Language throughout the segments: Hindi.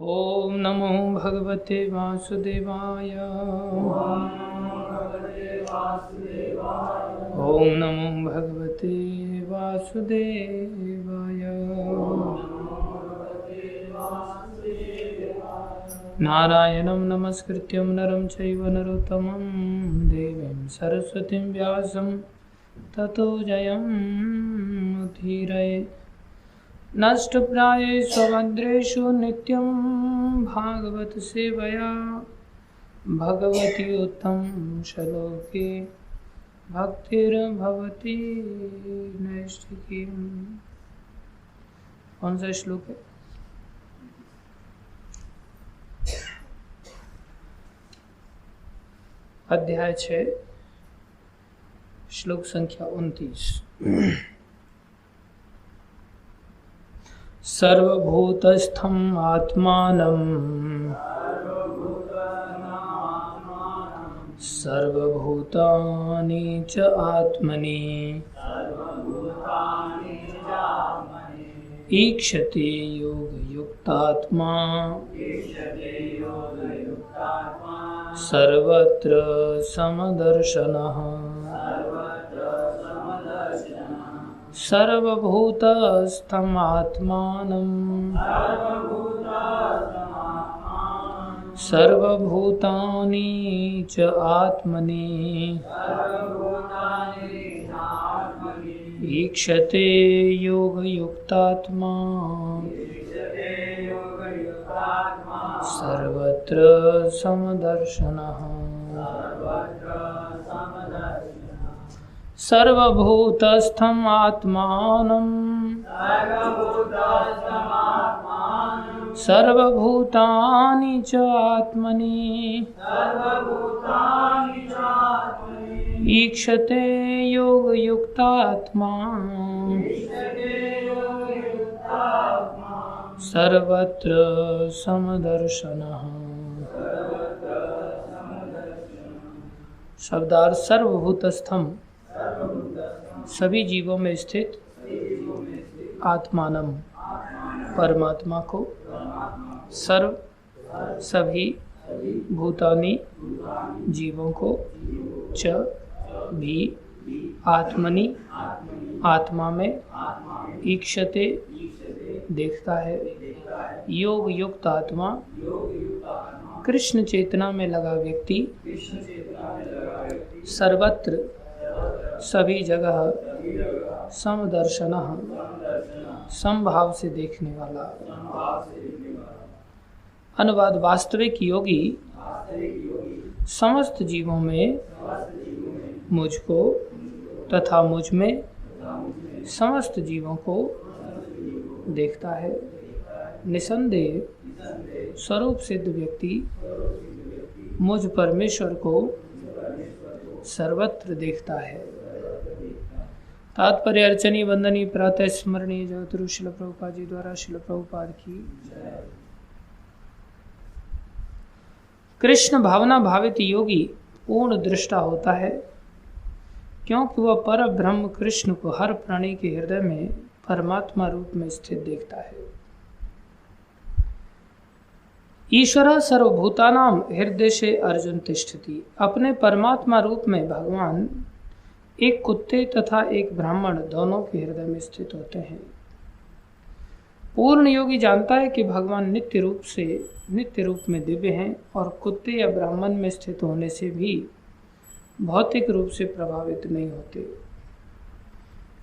ओम नमो भगवते वासुदेवाय। ओम नमो भगवते वासुदेवाय। नारायणं नमस्कृत्यं नरं चैव नरोत्तमं देवीं सरस्वतीं व्यासं ततो जयमुदीरये। नष्टप्रायेषु भद्रेषु नित्यं भागवत सेवया भगवती उत्तम श्लोके भक्तिर्भवती नैष्ठिकी। कौन सा श्लोक है? अध्याय 6 श्लोक संख्या 29। सर्वभूतस्थं आत्मानं सर्वभूतानि च आत्मनि ईक्षते योगयुक्तात्मा सर्वत्र समदर्शनः। सर्वभूतस्थं आत्मानं सर्वभूतानि च आत्मनि ईक्षते योगयुक्तात्मा सर्वत्र समदर्शनः। सर्वभूतस्थं आत्मानं सर्वभूतानि च आत्मनि ईक्षते योगयुक्तात्मा सर्वत्र समदर्शनः। शब्दार्थ सर्वभूतस्थम सभी जीवों में स्थित, आत्मानम परमात्मा को, सर्व सभी, भूतानि जीवों को, च भी आत्मनि आत्मा में, ईक्षते देखता है, योग युक्त आत्मा कृष्ण चेतना में लगा व्यक्ति, सर्वत्र सभी जगह, समदर्शनः समभाव से देखने वाला। अनुवाद वास्तविक योगी समस्त जीवों में मुझको तथा मुझ में समस्त जीवों को देखता है। निसंदेह स्वरूप सिद्ध व्यक्ति मुझ परमेश्वर को सर्वत्र देखता है। तात्पर्य अर्चनी वंदनी प्रातः स्मरणीय जगतगुरु श्रील प्रभुपाद जी द्वारा श्रील प्रभुपाद की। कृष्ण भावना भावित योगी पूर्ण दृष्टा होता है, क्योंकि वह पर ब्रह्म कृष्ण को हर प्राणी के हृदय में परमात्मा रूप में स्थित देखता है। ईश्वर सर्वभूतानां हृदय से अर्जुन तिष्ठति। अपने परमात्मा रूप में भगवान एक कुत्ते तथा एक ब्राह्मण दोनों के हृदय में स्थित होते हैं। पूर्ण योगी जानता है कि भगवान नित्य रूप में दिव्य हैं और कुत्ते या ब्राह्मण में स्थित होने से भी भौतिक रूप से प्रभावित नहीं होते।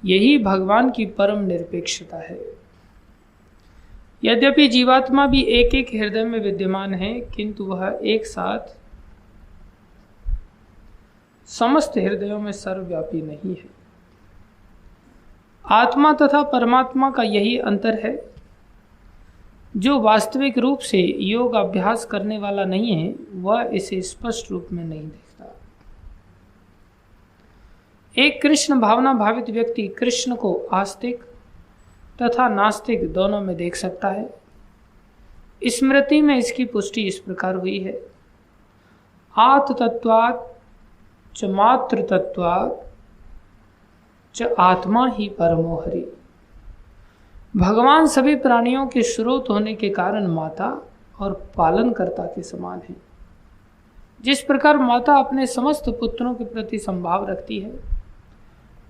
यही भगवान की परम निरपेक्षता है। यद्यपि जीवात्मा भी एक एक हृदय में विद्यमान है, किंतु वह एक साथ समस्त हृदयों में सर्वव्यापी नहीं है। आत्मा तथा परमात्मा का यही अंतर है। जो वास्तविक रूप से योग अभ्यास करने वाला नहीं है, वह इसे स्पष्ट रूप में नहीं देखता। एक कृष्ण भावना भावित व्यक्ति कृष्ण को आस्तिक तथा नास्तिक दोनों में देख सकता है। स्मृति में इसकी पुष्टि इस प्रकार हुई है। आत्तत्वात् च मातृ तत्वात् च आत्मा ही परमो हरि। भगवान सभी प्राणियों के स्रोत होने के कारण माता और पालनकर्ता के समान है। जिस प्रकार माता अपने समस्त पुत्रों के प्रति संभाव रखती है,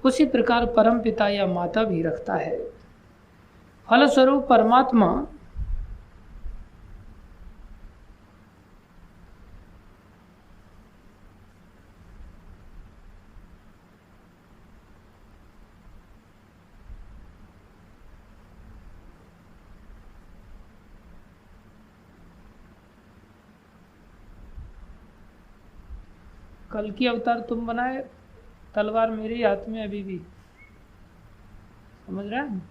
उसी प्रकार परम पिता या माता भी रखता है। फलस्वरूप परमात्मा कल की अवतार तुम बनाए, तलवार मेरे हाथ में अभी भी, समझ रहे हैं?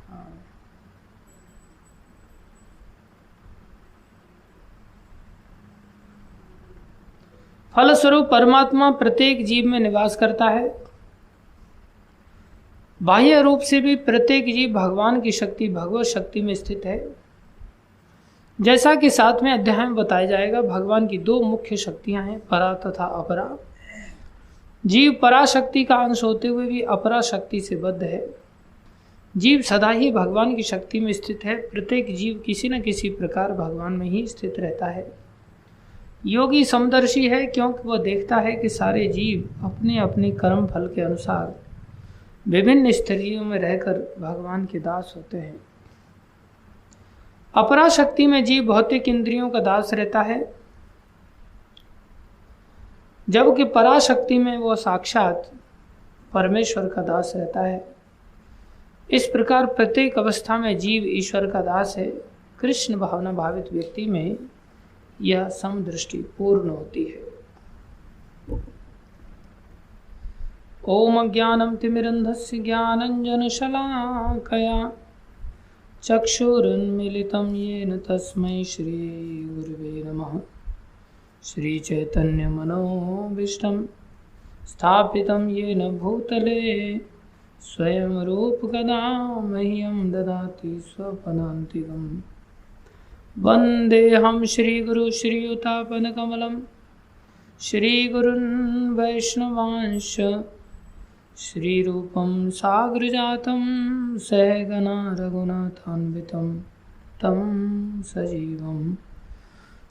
हाँ। फलस्वरूप परमात्मा प्रत्येक जीव में निवास करता है। बाह्य रूप से भी प्रत्येक जीव भगवान की शक्ति, भगवत शक्ति में स्थित है। जैसा कि 7वें अध्याय में बताया जाएगा, भगवान की 2 मुख्य शक्तियां हैं, परा तथा अपरा। जीव पराशक्ति का अंश होते हुए भी अपरा शक्ति से बद्ध है। जीव सदा ही भगवान की शक्ति में स्थित है। प्रत्येक जीव किसी न किसी प्रकार भगवान में ही स्थित रहता है। योगी समदर्शी है, क्योंकि वह देखता है कि सारे जीव अपने अपने कर्म फल के अनुसार विभिन्न स्थितियों में रहकर भगवान के दास होते हैं। अपरा शक्ति में जीव भौतिक इंद्रियों का दास रहता है, जबकि पराशक्ति में वह साक्षात परमेश्वर का दास रहता है। इस प्रकार प्रत्येक अवस्था में जीव ईश्वर का दास है। कृष्ण भावना भावित व्यक्ति में यह समदृष्टि पूर्ण होती है। ओम ज्ञानम तिमिरन्धस्य ज्ञानञ्जनशलाकया चक्षुरुन्मीलितं येन तस्मै श्रीगुरुवे नमः। श्रीचैतन्यमनोभीष्टं स्थापितं येन भूतले स्वयं रूपकदा मह्यं ददाति स्वपदान्तिकम्। वन्देऽहं श्रीगुरु श्रीयुतापनकमलं श्रीगुरुन् वैष्णवांश श्रीरूपं साग्रजातं सहगना रघुनाथान्वितं तं सजीवं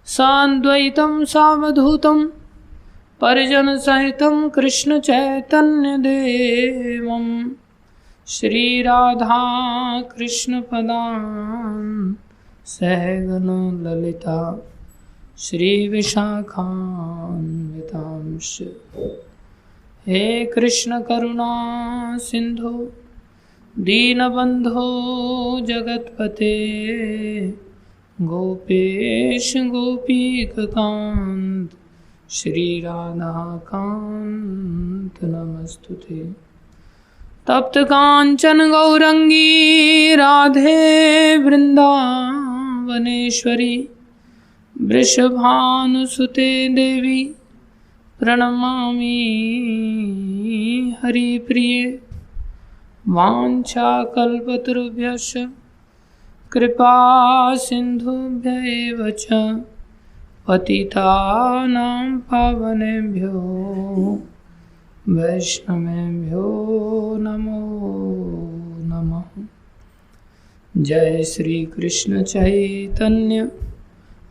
सान्द्वैतं सावधूतं परिजनसहितं कृष्णचैतन्यदेवं श्रीराधा कृष्णपदान् सहगन ललिता श्रीविशाखान्वितांश्च। हे कृष्ण करुणा सिंधु दीनबंधो जगतपते गोपेश गोपीकांत श्रीराधाकांत नमस्तुते। तप्त कांचन गौरंगी राधे वृंदावनेश्वरी वृषभानुसुते देवी प्रणमामि हरिप्रिये। वाञ्छाकल्पतरुभ्यश्च कृपा सिन्धुभ्यैव च पतितानां पावनेभ्यो वैष्णवेभ्यो नमो नमः। जय श्री कृष्ण चैतन्य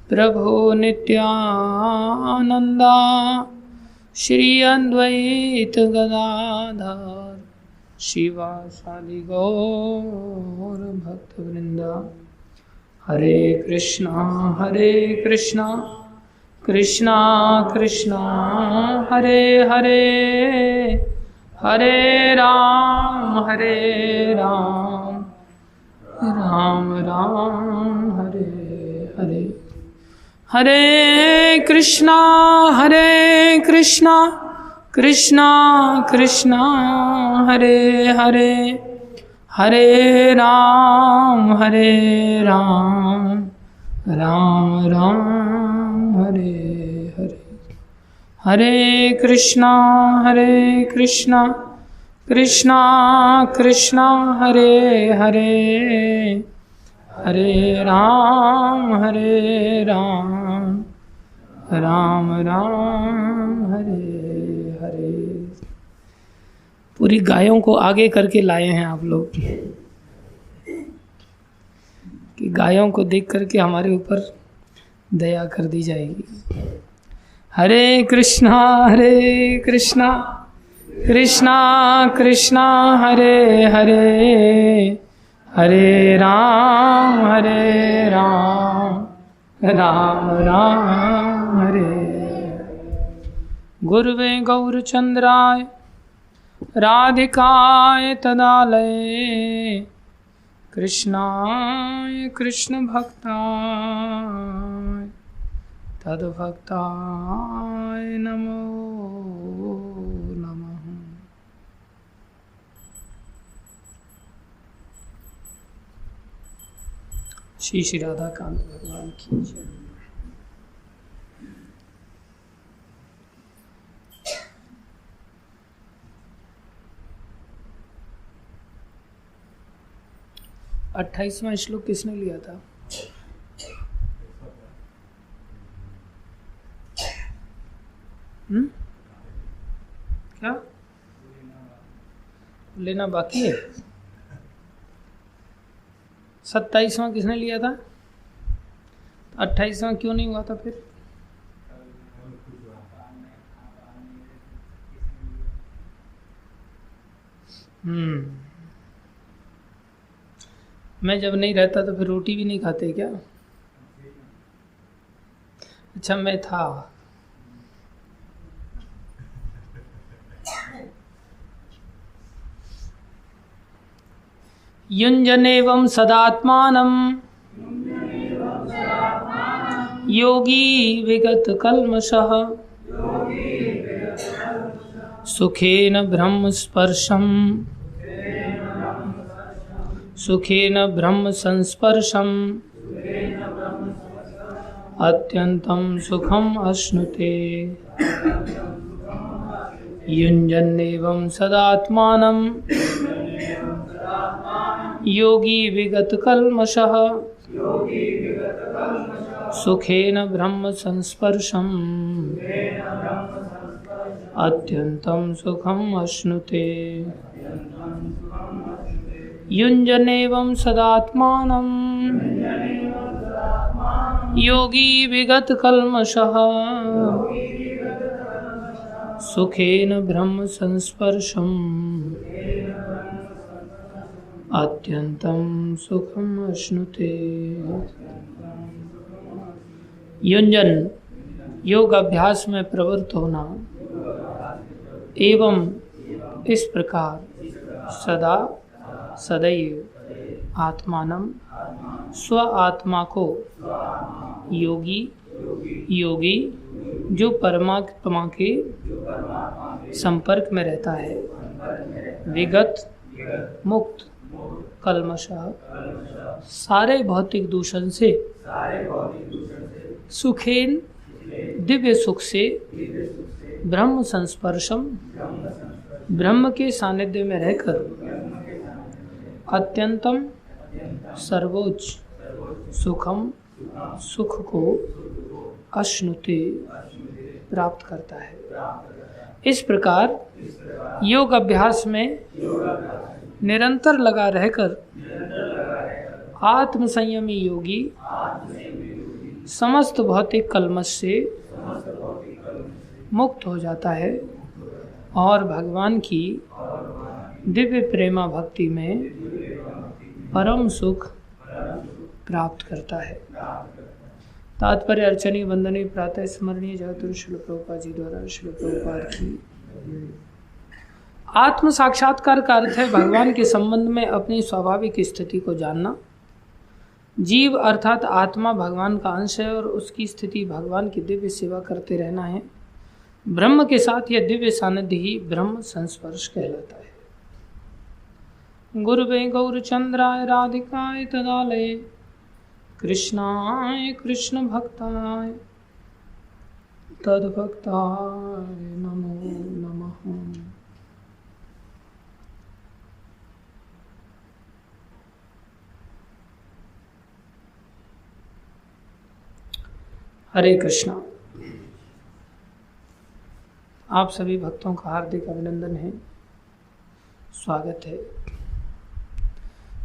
प्रभो नित्यानंदा श्री अद्वैत गदाधर शिवासादि गौर भक्तवृंदा। हरे कृष्णा कृष्णा कृष्णा हरे हरे, हरे राम राम राम हरे हरे। हरे कृष्णा कृष्णा कृष्णा हरे हरे, हरे राम राम राम हरे हरे। हरे कृष्णा कृष्णा कृष्णा हरे हरे, हरे राम राम राम हरे हरे। पूरी गायों को आगे करके लाए हैं आप लोग कि कि गायों को देख करके हमारे ऊपर दया कर दी जाएगी। हरे कृष्णा कृष्णा कृष्णा हरे हरे, हरे राम राम राम हरे। गुरुवे गौरचंद्राय राधिकाय तदालये, कृष्णाय कृष्ण भक्ताय तद्भक्ताय नमो नमः। श्री श्री राधा कांत भगवान की जय। अट्ठाईसवां श्लोक किसने लिया था? क्या लेना बाकी है? 27वां किसने लिया था? 28वां क्यों नहीं हुआ था फिर? मैं जब नहीं रहता तो फिर रोटी भी नहीं खाते क्या? अच्छा मैं था। युञ्जनेवं सदात्मानं योगी विगत कल्मषः, सुखेन ब्रह्म संस्पर्शम अत्यंतं सुखम अश्नुते। युञ्जन्नेवं सदात्मानं योगी विगत कल्मषः, सुखेन ब्रह्म संस्पर्शम अत्यंतं सुखम अश्नुते। युञ्जनेवं सदात्मानं योगी विगत कल्मषः, सुखेन ब्रह्म संस्पर्शम अत्यंतं सुखम अश्नुते। युञ्जन योग अभ्यास में प्रवृत्त होना, एवं इस प्रकार सदा सदैव आत्मानम स्व आत्मा को योगी जो परमात्मा के संपर्क में रहता है, विगत मुक्त, कल्मषः सारे भौतिक दूषण से, सुखेन दिव्य सुख से, ब्रह्म संस्पर्शम ब्रह्म के सानिध्य में रहकर, अत्यंतम सर्वोच्च सुखम सुख को अश्नुते प्राप्त करता है। इस प्रकार योग अभ्यास में निरंतर लगा रहकर आत्म संयमी योगी समस्त भौतिक कल्मश से मुक्त हो जाता है और भगवान की दिव्य प्रेमा भक्ति में परम सुख प्राप्त करता है। तात्पर्य अर्चनीय वंदनीय प्रातः स्मरणीय जगतगुरु श्रील प्रभुपाद जी द्वारा श्रील प्रभुपाद की। आत्म साक्षात्कार का अर्थ है भगवान के संबंध में अपनी स्वाभाविक स्थिति को जानना। जीव अर्थात आत्मा भगवान का अंश है और उसकी स्थिति भगवान की दिव्य सेवा करते रहना है। ब्रह्म के साथ यह दिव्य सानिध्य ही ब्रह्म संस्पर्श कहलाता है। गुरुवे गौरचंद्राय राधिकाय तदालये, कृष्णाय कृष्ण भक्ताय तद्भक्ताय नमो नमः। हरे कृष्णा। आप सभी भक्तों का हार्दिक अभिनंदन है, स्वागत है,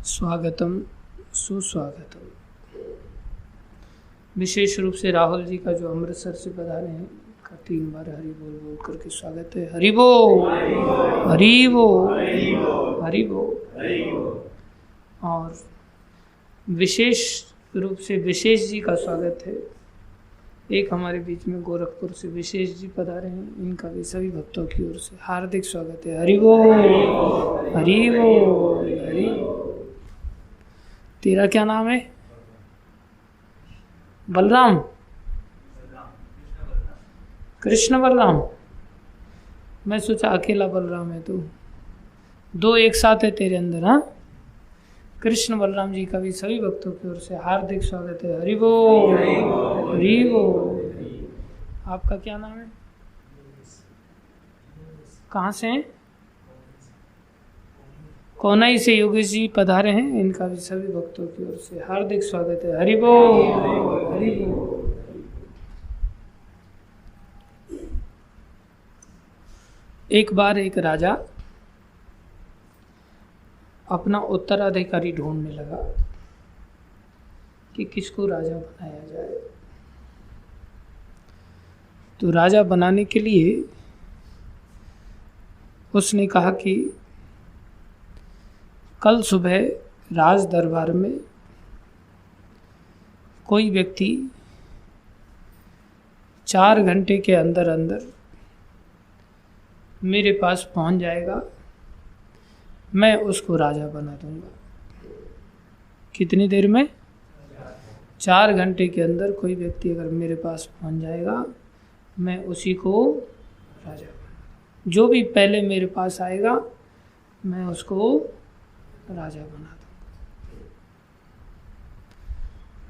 स्वागतम सुस्वागतम। विशेष रूप से राहुल जी का जो अमृतसर से पधारे हैं का 3 बार हरि बोल बोल करके स्वागत है। हरि बोल, हरि बोल, हरि बोल। और विशेष रूप से विशेष जी का स्वागत है। एक हमारे बीच में गोरखपुर से विशेष जी पधारे हैं, इनका भी सभी भक्तों की ओर से हार्दिक स्वागत है। हरि बोल, हरि बोल, हरि बोल। तेरा क्या नाम है? बलराम, कृष्ण बलराम। मैं सोचा अकेला बलराम है तू, 2 एक साथ है तेरे अंदर। हाँ, कृष्ण बलराम जी का भी सभी भक्तों की ओर से हार्दिक स्वागत है। हरि बोल, हरि बोल। आपका क्या नाम है? कहाँ से हैं? कोनाई से योगेश जी पधारे हैं, इनका भी सभी भक्तों की ओर से हार्दिक स्वागत है। हरि बोल, हरि बोल। एक बार एक राजा अपना उत्तराधिकारी ढूंढने लगा कि किसको राजा बनाया जाए। तो राजा बनाने के लिए उसने कहा कि कल सुबह राज दरबार में कोई व्यक्ति 4 घंटे के अंदर अंदर मेरे पास पहुंच जाएगा, मैं उसको राजा बना दूंगा। कितनी देर में? 4 घंटे के अंदर कोई व्यक्ति अगर मेरे पास पहुंच जाएगा, मैं उसी को राजा बना, जो भी पहले मेरे पास आएगा मैं उसको राजा बना दूंगा।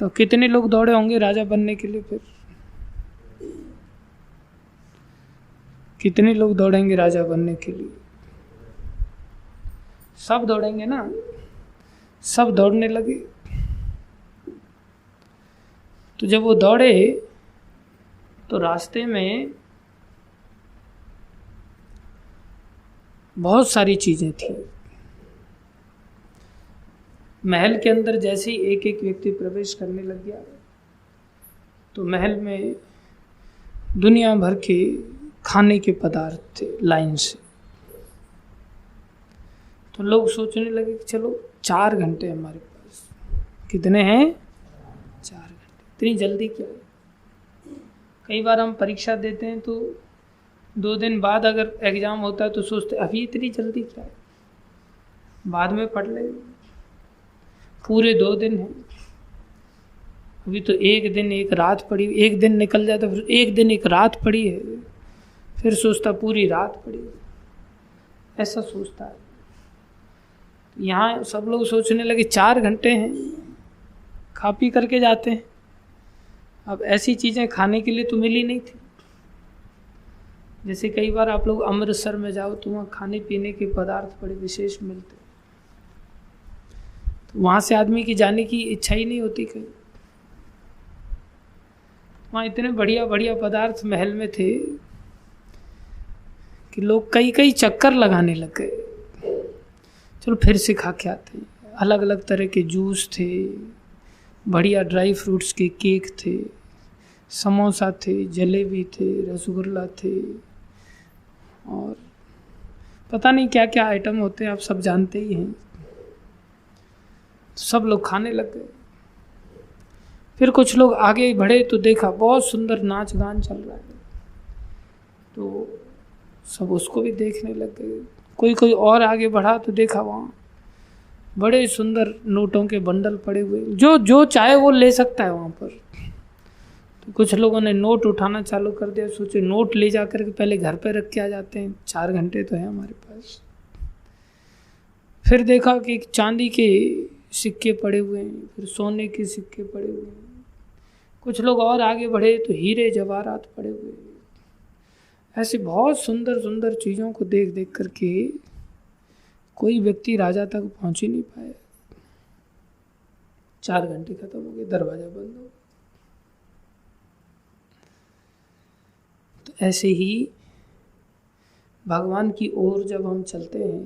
तो कितने लोग दौड़े होंगे राजा बनने के लिए? फिर कितने लोग दौड़ेंगे राजा बनने के लिए? सब दौड़ेंगे ना, सब दौड़ने लगे। तो जब वो दौड़े तो रास्ते में बहुत सारी चीजें थी। महल के अंदर जैसे ही एक एक व्यक्ति प्रवेश करने लग गया तो महल में दुनिया भर के खाने के पदार्थ थे लाइन से। तो लोग सोचने लगे कि चलो 4 घंटे हमारे पास। कितने हैं? 4 घंटे। इतनी जल्दी क्या है? कई बार हम परीक्षा देते हैं तो 2 दिन बाद अगर एग्जाम होता है तो सोचते अभी इतनी जल्दी क्या है, बाद में पढ़ लेंगे। पूरे 2 दिन हैं, अभी तो 1 दिन 1 रात पड़ी। 1 दिन निकल जाता, फिर 1 दिन 1 रात पड़ी है, फिर सोचता पूरी रात पड़ी, ऐसा सोचता है। यहाँ सब लोग सोचने लगे 4 घंटे हैं, खा पी करके जाते हैं। अब ऐसी चीज़ें खाने के लिए तो मिली नहीं थी। जैसे कई बार आप लोग अमृतसर में जाओ तो वहाँ खाने पीने के पदार्थ बड़े विशेष मिलते हैं, तो वहाँ से आदमी की जाने की इच्छा ही नहीं होती कहीं। वहाँ इतने बढ़िया बढ़िया पदार्थ महल में थे कि लोग कई कई चक्कर लगाने लग गए। चलो फिर से खा के आते हैं। अलग अलग तरह के जूस थे, बढ़िया ड्राई फ्रूट्स के केक थे, समोसा थे, जलेबी थे, रसगुल्ला थे, और पता नहीं क्या क्या आइटम होते हैं, आप सब जानते ही हैं। सब लोग खाने लग गए। फिर कुछ लोग आगे बढ़े तो देखा बहुत सुंदर नाच गान चल रहा है, तो सब उसको भी देखने लग गए। कोई कोई और आगे बढ़ा तो देखा वहाँ बड़े सुंदर नोटों के बंडल पड़े हुए, जो जो चाहे वो ले सकता है वहाँ पर। तो कुछ लोगों ने नोट उठाना चालू कर दिया, सोचे नोट ले जा कर के पहले घर पे रख के आ जाते हैं, 4 घंटे तो है हमारे पास। फिर देखा कि चांदी के सिक्के पड़े हुए हैं, फिर सोने के सिक्के पड़े हुए हैं। कुछ लोग और आगे बढ़े तो हीरे जवाहरात पड़े हुए हैं। ऐसे बहुत सुंदर सुंदर चीज़ों को देख देख करके कोई व्यक्ति राजा तक पहुंच ही नहीं पाया। 4 घंटे खत्म हो गए, दरवाजा बंद हो। तो ऐसे ही भगवान की ओर जब हम चलते हैं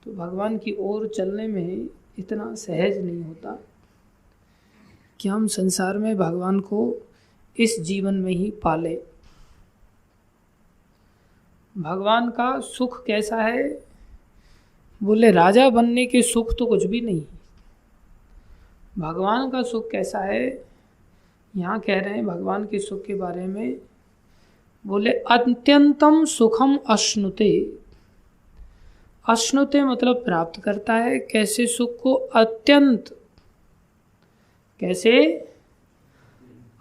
तो भगवान की ओर चलने में इतना सहज नहीं होता कि हम संसार में भगवान को इस जीवन में ही पाले। भगवान का सुख कैसा है? बोले राजा बनने के सुख तो कुछ भी नहीं। भगवान का सुख कैसा है? यहाँ कह रहे हैं भगवान के सुख के बारे में, बोले अत्यंतम सुखम अश्नुते। अश्नुते मतलब प्राप्त करता है। कैसे सुख को? अत्यंत। कैसे?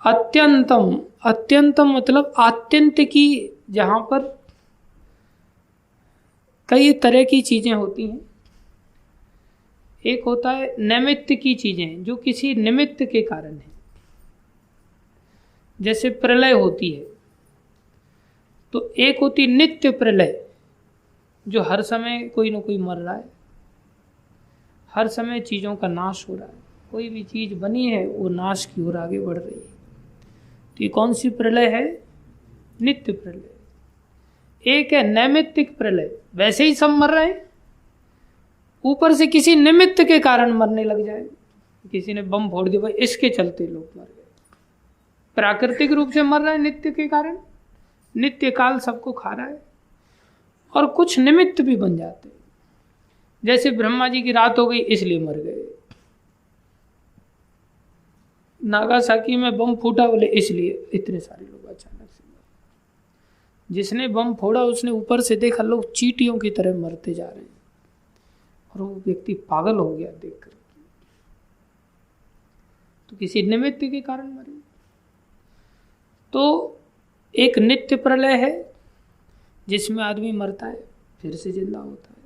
अत्यंतम। अत्यंतम मतलब आत्यंत की, जहाँ पर कई तरह की चीजें होती हैं। एक होता है निमित्त की चीजें, जो किसी निमित्त के कारण है। जैसे प्रलय होती है, तो एक होती नित्य प्रलय, जो हर समय कोई ना कोई मर रहा है, हर समय चीजों का नाश हो रहा है। कोई भी चीज बनी है वो नाश की ओर आगे बढ़ रही है। तो ये कौन सी प्रलय है? नित्य प्रलय। एक है नैमित्तिक प्रलय, वैसे ही सब मर रहे हैं, ऊपर से किसी निमित्त के कारण मरने लग जाए। किसी ने बम फोड़ दिया, भाई इसके चलते लोग मर गए। प्राकृतिक रूप से मर रहे हैं नित्य के कारण, नित्य काल सबको खा रहा है। और कुछ निमित्त भी बन जाते हैं, जैसे ब्रह्मा जी की रात हो गई इसलिए मर गए, नागासाकी में बम फूटा बोले इसलिए इतने सारे लोग अचानक से मरे। जिसने बम फोड़ा उसने ऊपर से देखा लोग चींटियों की तरह मरते जा रहे हैं, और वो व्यक्ति पागल हो गया देखकर। तो किसी निमित्त के कारण मरे। तो एक नित्य प्रलय है जिसमें आदमी मरता है फिर से जिंदा होता है।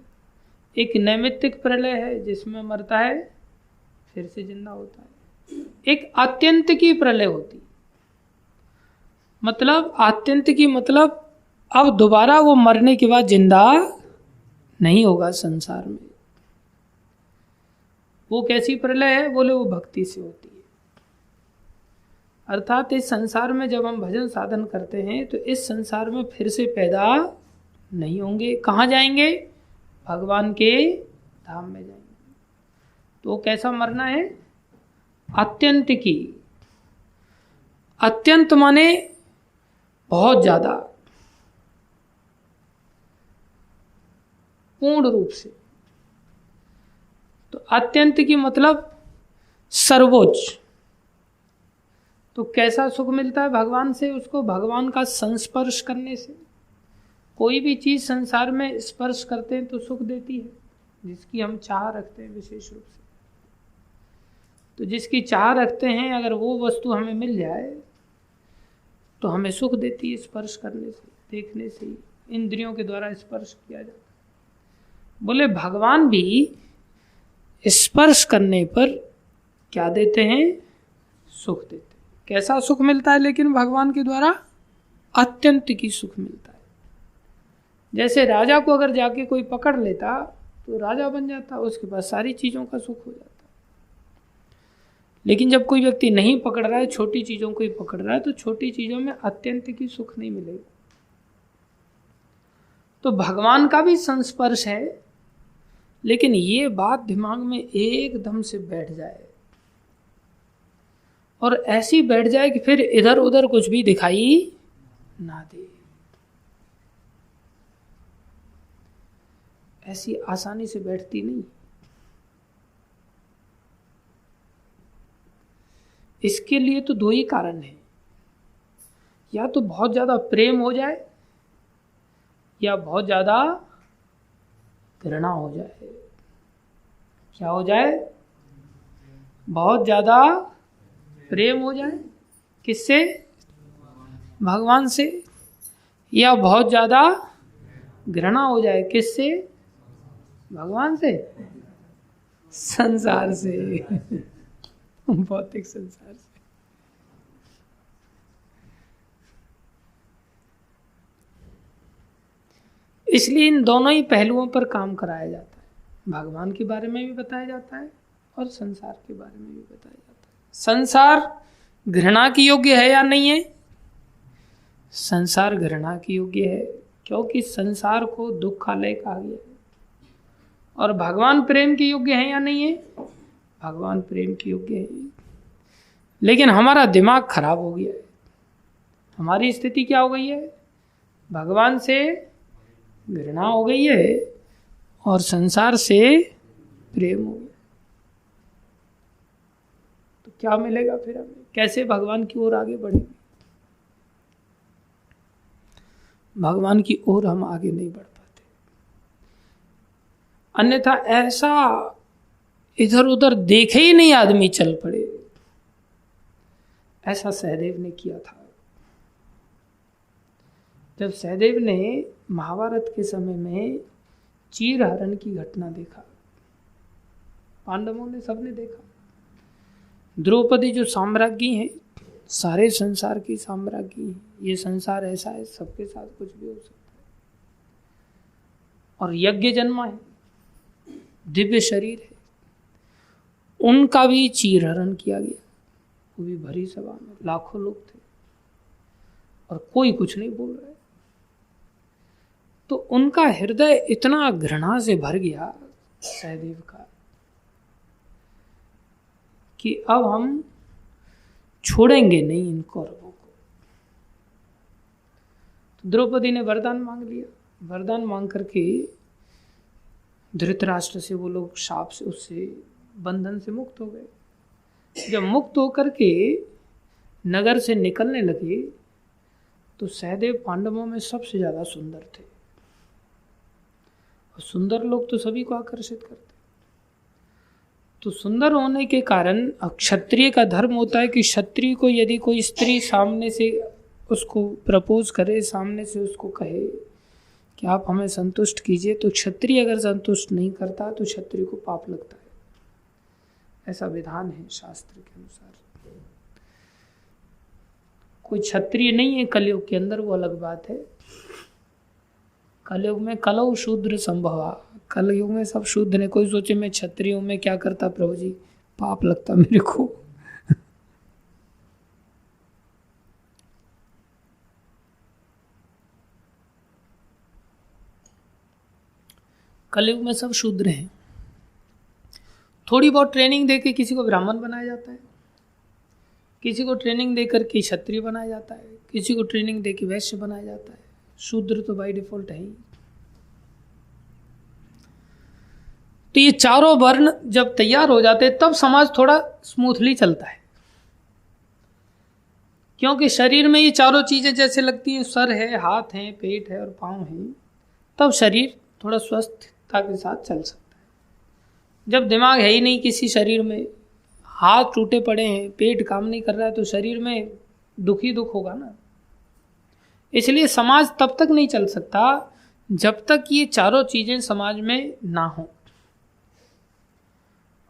एक नैमित्तिक प्रलय है जिसमें मरता है फिर से जिंदा होता है। एक आत्यंत की प्रलय होती, मतलब आत्यंत की मतलब अब दोबारा वो मरने के बाद जिंदा नहीं होगा संसार में। वो कैसी प्रलय है? बोले वो भक्ति से होती है। अर्थात इस संसार में जब हम भजन साधन करते हैं तो इस संसार में फिर से पैदा नहीं होंगे। कहाँ जाएंगे? भगवान के धाम में जाएंगे। तो कैसा मरना है? अत्यंत की। अत्यंत माने बहुत ज्यादा, पूर्ण रूप से। तो अत्यंत की मतलब सर्वोच्च। तो कैसा सुख मिलता है भगवान से? उसको भगवान का संस्पर्श करने से। कोई भी चीज संसार में स्पर्श करते हैं तो सुख देती है, जिसकी हम चाह रखते हैं विशेष रूप से। तो जिसकी चाह रखते हैं, अगर वो वस्तु हमें मिल जाए तो हमें सुख देती है। स्पर्श करने से, देखने से, इंद्रियों के द्वारा स्पर्श किया जाता है। बोले भगवान भी स्पर्श करने पर क्या देते हैं? सुख देते हैं। कैसा सुख मिलता है? लेकिन भगवान के द्वारा अत्यंत की सुख मिलता है। जैसे राजा को अगर जाके कोई पकड़ लेता तो राजा बन जाता, उसके पास सारी चीजों का सुख हो जाता। लेकिन जब कोई व्यक्ति नहीं पकड़ रहा है, छोटी चीजों को ही पकड़ रहा है, तो छोटी चीजों में अत्यंत की सुख नहीं मिलेगा। तो भगवान का भी संस्पर्श है, लेकिन ये बात दिमाग में एकदम से बैठ जाए, और ऐसी बैठ जाए कि फिर इधर उधर कुछ भी दिखाई ना दे। ऐसी आसानी से बैठती नहीं। इसके लिए तो दो ही कारण है, या तो बहुत ज्यादा प्रेम हो जाए या बहुत ज्यादा घृणा हो जाए। क्या हो जाए? बहुत ज्यादा प्रेम हो जाए, किससे? भगवान से। या बहुत ज्यादा घृणा हो जाए, किससे? भगवान से, संसार से, भौतिक संसार से। इसलिए इन दोनों ही पहलुओं पर काम कराया जाता है। भगवान के बारे में भी बताया जाता है और संसार के बारे में भी बताया जाता है। संसार घृणा की योग्य है या नहीं है? संसार घृणा की योग्य है, क्योंकि संसार को दुखालय कहा गया है। और भगवान प्रेम के योग्य है या नहीं है? भगवान प्रेम के योग्य है। लेकिन हमारा दिमाग खराब हो गया है। हमारी स्थिति क्या हो गई है? भगवान से घृणा हो गई है और संसार से प्रेम हो गया। तो क्या मिलेगा फिर हमें? कैसे भगवान की ओर आगे बढ़ेंगे? भगवान की ओर हम आगे नहीं बढ़ पाते। अन्यथा ऐसा इधर उधर देखे ही नहीं आदमी चल पड़े, ऐसा सहदेव ने किया था। जब सहदेव ने महाभारत के समय में चीरहरण की घटना देखा, पांडवों ने सबने देखा, द्रौपदी जो साम्राज्ञी है, सारे संसार की साम्राज्ञी है, ये संसार ऐसा है, सबके साथ कुछ भी हो सकता है, और यज्ञ जन्मा है, दिव्य शरीर है, उनका भी चीरहरण किया गया, वो भी भरी सभा में, लाखों लोग थे और कोई कुछ नहीं बोल रहे। तो उनका हृदय इतना घृणा से भर गया सहदेव का कि अब हम छोड़ेंगे नहीं इन कौरवों को। तो द्रौपदी ने वरदान मांग लिया। वरदान मांग करके धृतराष्ट्र से वो लोग शाप से, उससे बंधन से मुक्त हो गए। जब मुक्त होकर के नगर से निकलने लगे तो सहदेव पांडवों में सबसे ज़्यादा सुंदर थे, और सुंदर लोग तो सभी को आकर्षित करते। तो सुंदर होने के कारण क्षत्रिय का धर्म होता है कि क्षत्रिय को यदि कोई स्त्री सामने से उसको प्रपोज करे, सामने से उसको कहे कि आप हमें संतुष्ट कीजिए, तो क्षत्रिय अगर संतुष्ट नहीं करता तो क्षत्रिय को पाप लगता है। ऐसा विधान है शास्त्र के अनुसार। कोई क्षत्रिय नहीं है कलयुग के अंदर, वो अलग बात है। कलयुग में कलौ शूद्र संभवा, कलयुग में सब शूद्र ने। कोई सोचे मैं क्षत्रियों में क्या करता प्रभु जी, पाप लगता मेरे को। कलयुग में सब शूद्र हैं। थोड़ी बहुत ट्रेनिंग देके किसी को ब्राह्मण बनाया जाता है, किसी को ट्रेनिंग देकर के क्षत्रिय बनाया जाता है, किसी को ट्रेनिंग देके वैश्य बनाया जाता है। शूद्र तो बाय डिफॉल्ट है ही। तो ये चारों वर्ण जब तैयार हो जाते तब समाज थोड़ा स्मूथली चलता है, क्योंकि शरीर में ये चारों चीजें जैसे लगती हैं, सर है, हाथ है, पेट है और पांव है, तब शरीर थोड़ा स्वस्थता के साथ चल सकता है। जब दिमाग है ही नहीं किसी शरीर में, हाथ टूटे पड़े हैं, पेट काम नहीं कर रहा है, तो शरीर में दुख ही दुख होगा ना। इसलिए समाज तब तक नहीं चल सकता जब तक ये चारों चीजें समाज में ना हो।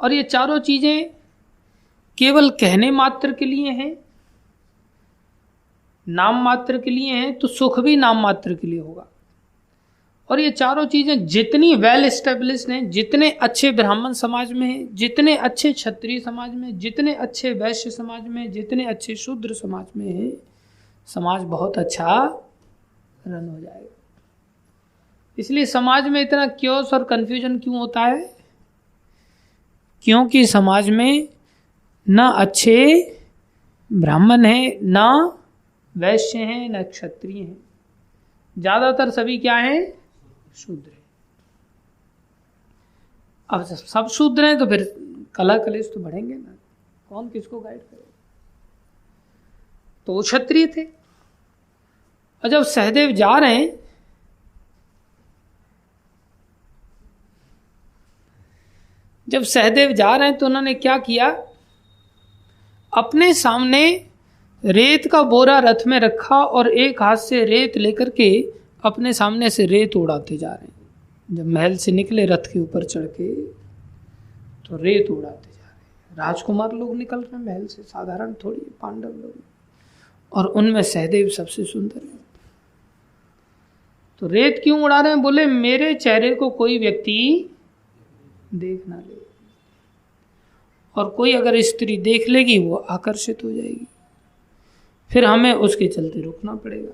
और ये चारों चीजें केवल कहने मात्र के लिए हैं, नाम मात्र के लिए हैं, तो सुख भी नाम मात्र के लिए होगा। और ये चारों चीजें जितनी वेल एस्टेब्लिश्ड हैं, जितने अच्छे ब्राह्मण समाज में हैं, जितने अच्छे क्षत्रिय समाज में, जितने अच्छे वैश्य समाज में, जितने अच्छे शूद्र समाज में है, समाज बहुत अच्छा रन हो जाएगा। इसलिए समाज में इतना क्योस और कंफ्यूजन क्यों होता है? क्योंकि समाज में न अच्छे ब्राह्मण हैं, न वैश्य हैं, न क्षत्रिय हैं। ज्यादातर सभी क्या हैं? शूद्र हैं। अब सब शूद्र हैं तो फिर कला कलेश तो बढ़ेंगे ना, कौन किसको गाइड करेगा? तो वो क्षत्रिय थे। और जब सहदेव जा रहे हैं, तो उन्होंने क्या किया? अपने सामने रेत का बोरा रथ में रखा और एक हाथ से रेत लेकर के अपने सामने से रेत उड़ाते जा रहे हैं। जब महल से निकले रथ के ऊपर चढ़ के, तो रेत उड़ाते जा रहे हैं। राजकुमार लोग निकल रहे हैं महल से, साधारण थोड़ी, पांडव लोग, और उनमें सहदेव सबसे सुंदर है। तो रेत क्यों उड़ा रहे हैं? बोले मेरे चेहरे को कोई व्यक्ति देख ना ले, और कोई अगर स्त्री देख लेगी वो आकर्षित हो जाएगी, फिर हमें उसके चलते रुकना पड़ेगा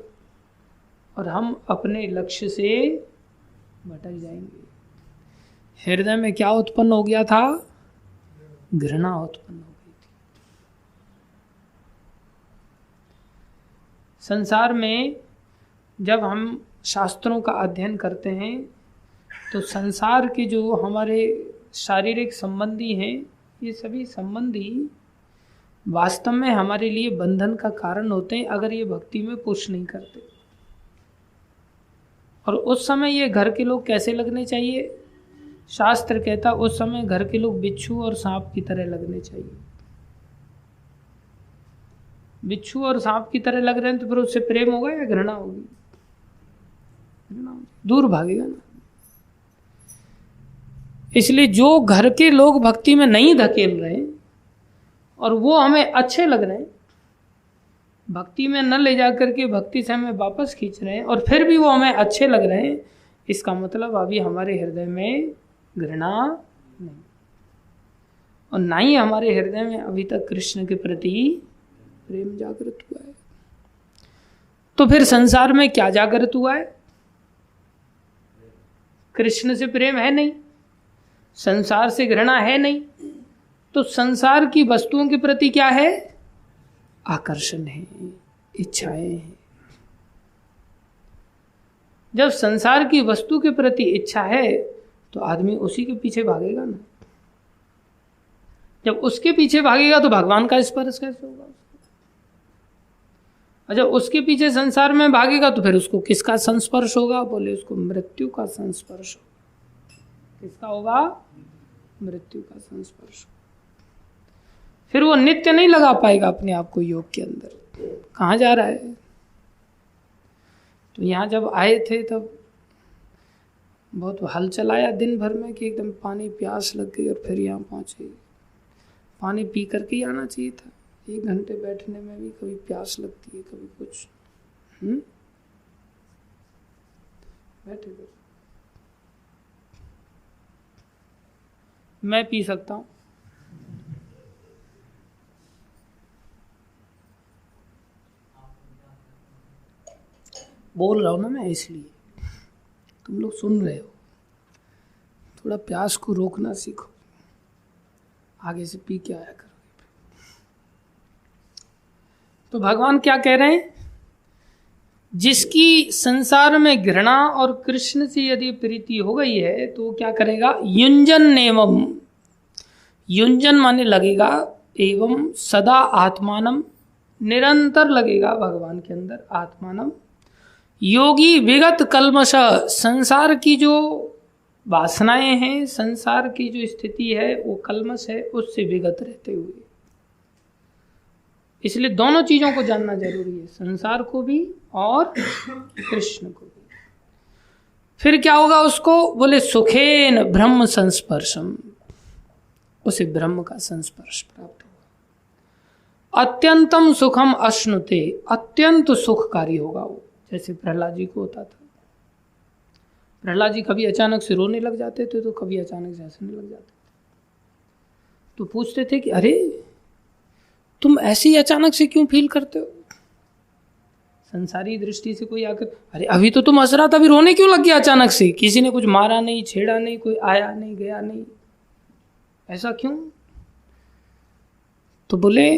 और हम अपने लक्ष्य से भटक जाएंगे। हृदय में क्या उत्पन्न हो गया था? घृणा उत्पन्न हो गई थी। संसार में जब हम शास्त्रों का अध्ययन करते हैं तो संसार के जो हमारे शारीरिक संबंधी हैं, ये सभी संबंधी वास्तव में हमारे लिए बंधन का कारण होते हैं अगर ये भक्ति में पुश नहीं करते। और उस समय ये घर के लोग कैसे लगने चाहिए? शास्त्र कहता उस समय घर के लोग बिच्छू और सांप की तरह लगने चाहिए। बिच्छू और सांप की तरह लग रहे हैं तो फिर उससे प्रेम होगा या घृणा होगी? दूर भागेगा ना। इसलिए जो घर के लोग भक्ति में नहीं धकेल रहे और वो हमें अच्छे लग रहे हैं, भक्ति में न ले जाकर के भक्ति से हमें वापस खींच रहे हैं और फिर भी वो हमें अच्छे लग रहे हैं, इसका मतलब अभी हमारे हृदय में घृणा नहीं, और ना ही हमारे हृदय में अभी तक कृष्ण के प्रति प्रेम जागृत हुआ है। तो फिर संसार में क्या जागृत हुआ है? कृष्ण से प्रेम है नहीं, संसार से घृणा है नहीं, तो संसार की वस्तुओं के प्रति क्या है? आकर्षण है, इच्छाएं हैं। जब संसार की वस्तु के प्रति इच्छा है तो आदमी उसी के पीछे भागेगा ना। जब उसके पीछे भागेगा तो भगवान का स्पर्श कैसे होगा? और जब उसके पीछे संसार में भागेगा तो फिर उसको किसका संस्पर्श होगा? बोले उसको मृत्यु का संस्पर्श होगा। किसका होगा? मृत्यु का संस्पर्श। फिर वो नित्य नहीं लगा पाएगा अपने आप को योग के अंदर। कहाँ जा रहा है? तो यहाँ जब आए थे तब बहुत हल चलाया दिन भर में कि एकदम पानी प्यास लग गई और फिर यहाँ पहुँचे। पानी पी करके ही आना चाहिए था। 1 घंटे बैठने में भी कभी प्यास लगती है, कभी कुछ। बैठे बैठे मैं पी सकता हूँ। बोल रहा हूँ ना मैं, इसलिए तुम लोग सुन रहे हो। थोड़ा प्यास को रोकना सीखो, आगे से पी के आया करो। तो भगवान क्या कह रहे हैं? जिसकी संसार में घृणा और कृष्ण से यदि प्रीति हो गई है तो क्या करेगा? युंजन एवं, युंजन माने लगेगा, एवं सदा आत्मानम, निरंतर लगेगा भगवान के अंदर आत्मानम। योगी विगत कल्मश, संसार की जो वासनाएं हैं, संसार की जो स्थिति है वो कल्मश है, उससे विगत रहते हुए। इसलिए दोनों चीजों को जानना जरूरी है, संसार को भी और कृष्ण को भी। फिर क्या होगा उसको? बोले सुखेन ब्रह्म संस्पर्शम, उसे ब्रह्म का संस्पर्श प्राप्त होगा। अत्यंतम सुखम अश्नुते, अत्यंत सुखकारी होगा वो, जैसे प्रहलाद जी को होता था। प्रहलाद जी कभी अचानक से रोने लग जाते थे तो कभी अचानक से हंसने लग जाते थे। तो पूछते थे कि अरे तुम ऐसे ही अचानक से क्यों फील करते हो? संसारी दृष्टि से कोई आकर, अरे अभी तो तुम हंस रहा था, अभी रोने क्यों लग गया अचानक से? किसी ने कुछ मारा नहीं, छेड़ा नहीं, कोई आया नहीं, गया नहीं, ऐसा क्यों? तो बोले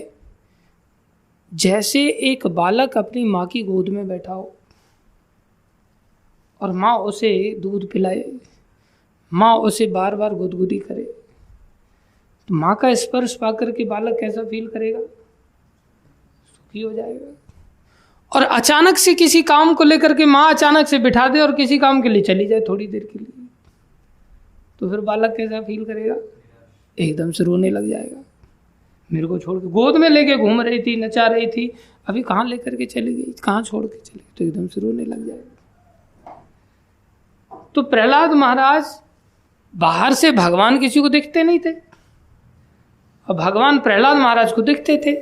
जैसे एक बालक अपनी माँ की गोद में बैठा हो और माँ उसे दूध पिलाए, माँ उसे बार बार गुदगुदी करे, तो माँ का स्पर्श पाकर के बालक कैसा फील करेगा? सुखी हो जाएगा। और अचानक से किसी काम को लेकर के माँ अचानक से बिठा दे और किसी काम के लिए चली जाए थोड़ी देर के लिए, तो फिर बालक कैसा फील करेगा? एकदम से रोने लग जाएगा। मेरे को छोड़ के, गोद में लेके घूम रही थी, नचा रही थी, अभी कहाँ लेकर के चली गई, कहाँ छोड़ के चली गई, तो एकदम से रोने लग जाएगा। तो प्रहलाद महाराज बाहर से भगवान किसी को दिखते नहीं थे और भगवान प्रहलाद महाराज को दिखते थे।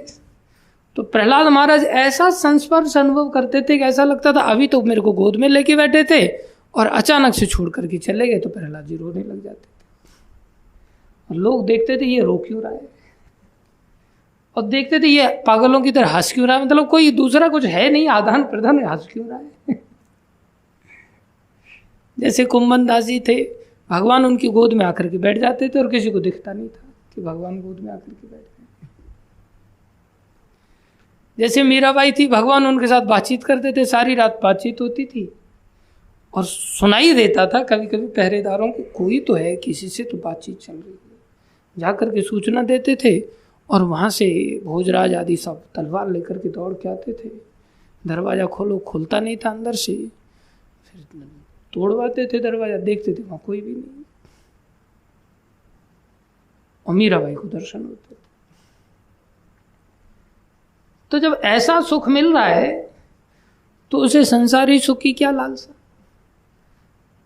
तो प्रहलाद महाराज ऐसा संस्पर्श अनुभव करते थे कि ऐसा लगता था अभी तो मेरे को गोद में लेके बैठे थे और अचानक से छोड़ करके चले गए, तो प्रहलाद जी रोने लग जाते थे। और लोग देखते थे ये रो क्यों रहा है, और देखते थे ये पागलों की तरह हंस क्यों रहा है, मतलब कोई दूसरा कुछ है नहीं, आदान प्रदान, हंस क्यों रहा है। जैसे कुंभन दास जी थे, भगवान उनकी गोद में आकर के बैठ जाते थे और किसी को दिखता नहीं था कि भगवान गोद में आकर के बैठ गए। जैसे मीराबाई थी, भगवान उनके साथ बातचीत करते थे, सारी रात बातचीत होती थी और सुनाई देता था कभी कभी पहरेदारों को, कोई तो है, किसी से तो बातचीत चल रही है। जाकर के सूचना देते थे और वहाँ से भोजराज आदि सब तलवार लेकर के दौड़ के आते थे। दरवाज़ा खोलो, खुलता नहीं था अंदर से, फिर तोड़वाते थे दरवाज़ा, देखते थे वहाँ कोई भी नहीं, और मीराबाई को दर्शन होते थे। तो जब ऐसा सुख मिल रहा है तो उसे संसारी सुख की क्या लालसा।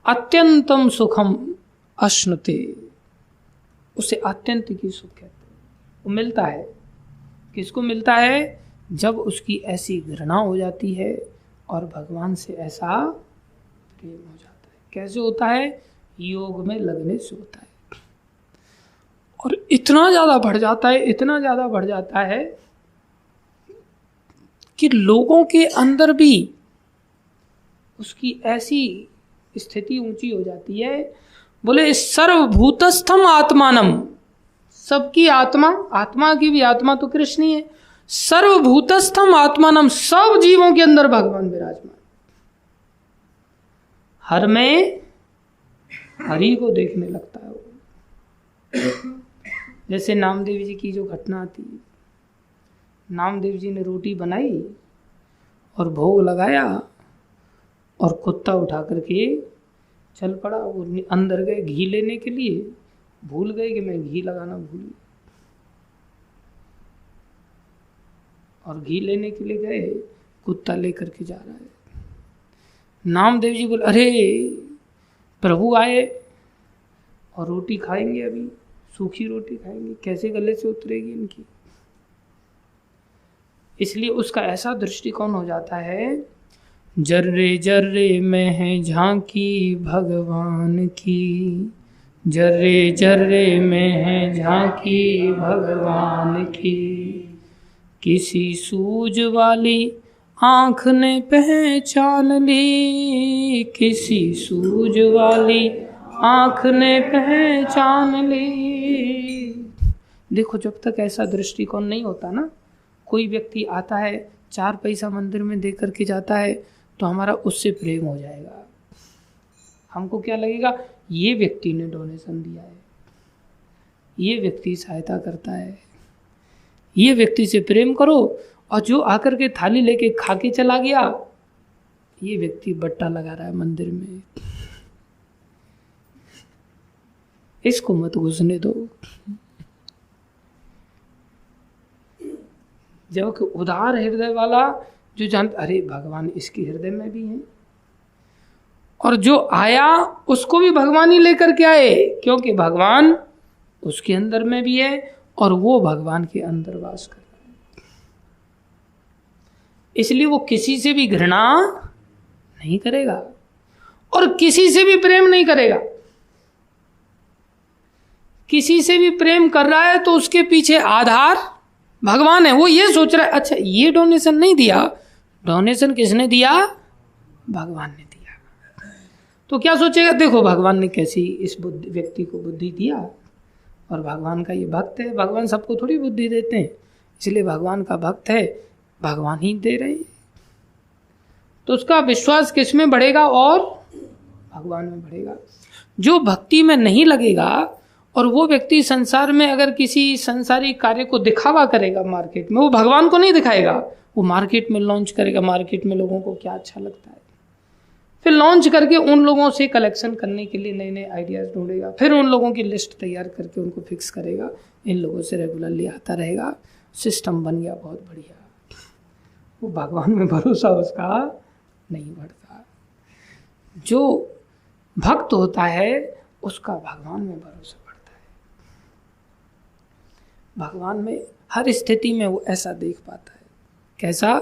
अत्यंतम सुखम अश्नुते, उसे आत्यंतिक ही सुख कहते हैं। वो मिलता है, किसको मिलता है? जब उसकी ऐसी घृणा हो जाती है और भगवान से ऐसा प्रेम हो जाता है। कैसे होता है? योग में लगने से होता है। और इतना ज़्यादा बढ़ जाता है, इतना ज़्यादा बढ़ जाता है कि लोगों के अंदर भी उसकी ऐसी स्थिति ऊंची हो जाती है, बोले सर्वभूतस्थम आत्मानम, सबकी आत्मा, आत्मा की भी आत्मा तो कृष्ण ही है, सर्वभूतस्थम आत्मानम, सब जीवों के अंदर भगवान विराजमान, हर में हरि को देखने लगता है वो। जैसे नामदेव जी की जो घटना आती है, नामदेव जी ने रोटी बनाई और भोग लगाया और कुत्ता उठा करके चल पड़ा। वो अंदर गए घी लेने के लिए, भूल गए कि मैं घी लगाना भूल गया, और घी लेने के लिए गए, कुत्ता लेकर के जा रहा है। नामदेव जी बोले, अरे प्रभु आए और रोटी खाएंगे, अभी सूखी रोटी खाएंगे, कैसे गले से उतरेगी इनकी। इसलिए उसका ऐसा दृष्टिकोण हो जाता है, जर्रे जर्रे में है झांकी भगवान की, जर्रे जर्रे में है झांकी भगवान की, किसी सूझ वाली आँख ने पहचान ली, किसी सूझ वाली आँख ने पहचान ली। देखो, जब तक ऐसा दृष्टिकोण नहीं होता ना, कोई व्यक्ति आता है 4 पैसा मंदिर में दे करके जाता है तो हमारा उससे प्रेम हो जाएगा। हमको क्या लगेगा, ये व्यक्ति ने डोनेशन दिया है, ये व्यक्ति सहायता करता है, ये व्यक्ति से प्रेम करो। और जो आकर के थाली लेके खा के चला गया, ये व्यक्ति बट्टा लगा रहा है मंदिर में, इसको मत घुसने दो। जबकि उदार हृदय वाला जो जानता, अरे भगवान इसके हृदय में भी हैं, और जो आया उसको भी भगवान ही लेकर के आए, क्योंकि भगवान उसके अंदर में भी है और वो भगवान के अंदर वास कर रहा है। इसलिए वो किसी से भी घृणा नहीं करेगा और किसी से भी प्रेम नहीं करेगा। किसी से भी प्रेम कर रहा है तो उसके पीछे आधार भगवान है। वो ये सोच रहा है, अच्छा ये डोनेशन नहीं दिया, डोनेशन किसने दिया? भगवान ने दिया। तो क्या सोचेगा, देखो भगवान ने कैसी इस व्यक्ति को बुद्धि दिया, और भगवान का ये भक्त है। भगवान सबको थोड़ी बुद्धि देते हैं, इसलिए भगवान का भक्त है, भगवान ही दे रहे हैं। तो उसका विश्वास किस में बढ़ेगा? और भगवान में बढ़ेगा। जो भक्ति में नहीं लगेगा और वो व्यक्ति संसार में अगर किसी संसारी कार्य को दिखावा करेगा मार्केट में, वो भगवान को नहीं दिखाएगा, वो मार्केट में लॉन्च करेगा, मार्केट में लोगों को क्या अच्छा लगता है, फिर लॉन्च करके उन लोगों से कलेक्शन करने के लिए नए नए आइडियाज़ ढूंढेगा, फिर उन लोगों की लिस्ट तैयार करके उनको फिक्स करेगा, इन लोगों से रेगुलरली आता रहेगा, सिस्टम बन गया बहुत बढ़िया। वो भगवान में भरोसा उसका नहीं बढ़ता। जो भक्त होता है उसका भगवान में भरोसा बढ़ता है। भगवान में हर स्थिति में वो ऐसा देख पाता है। कैसा?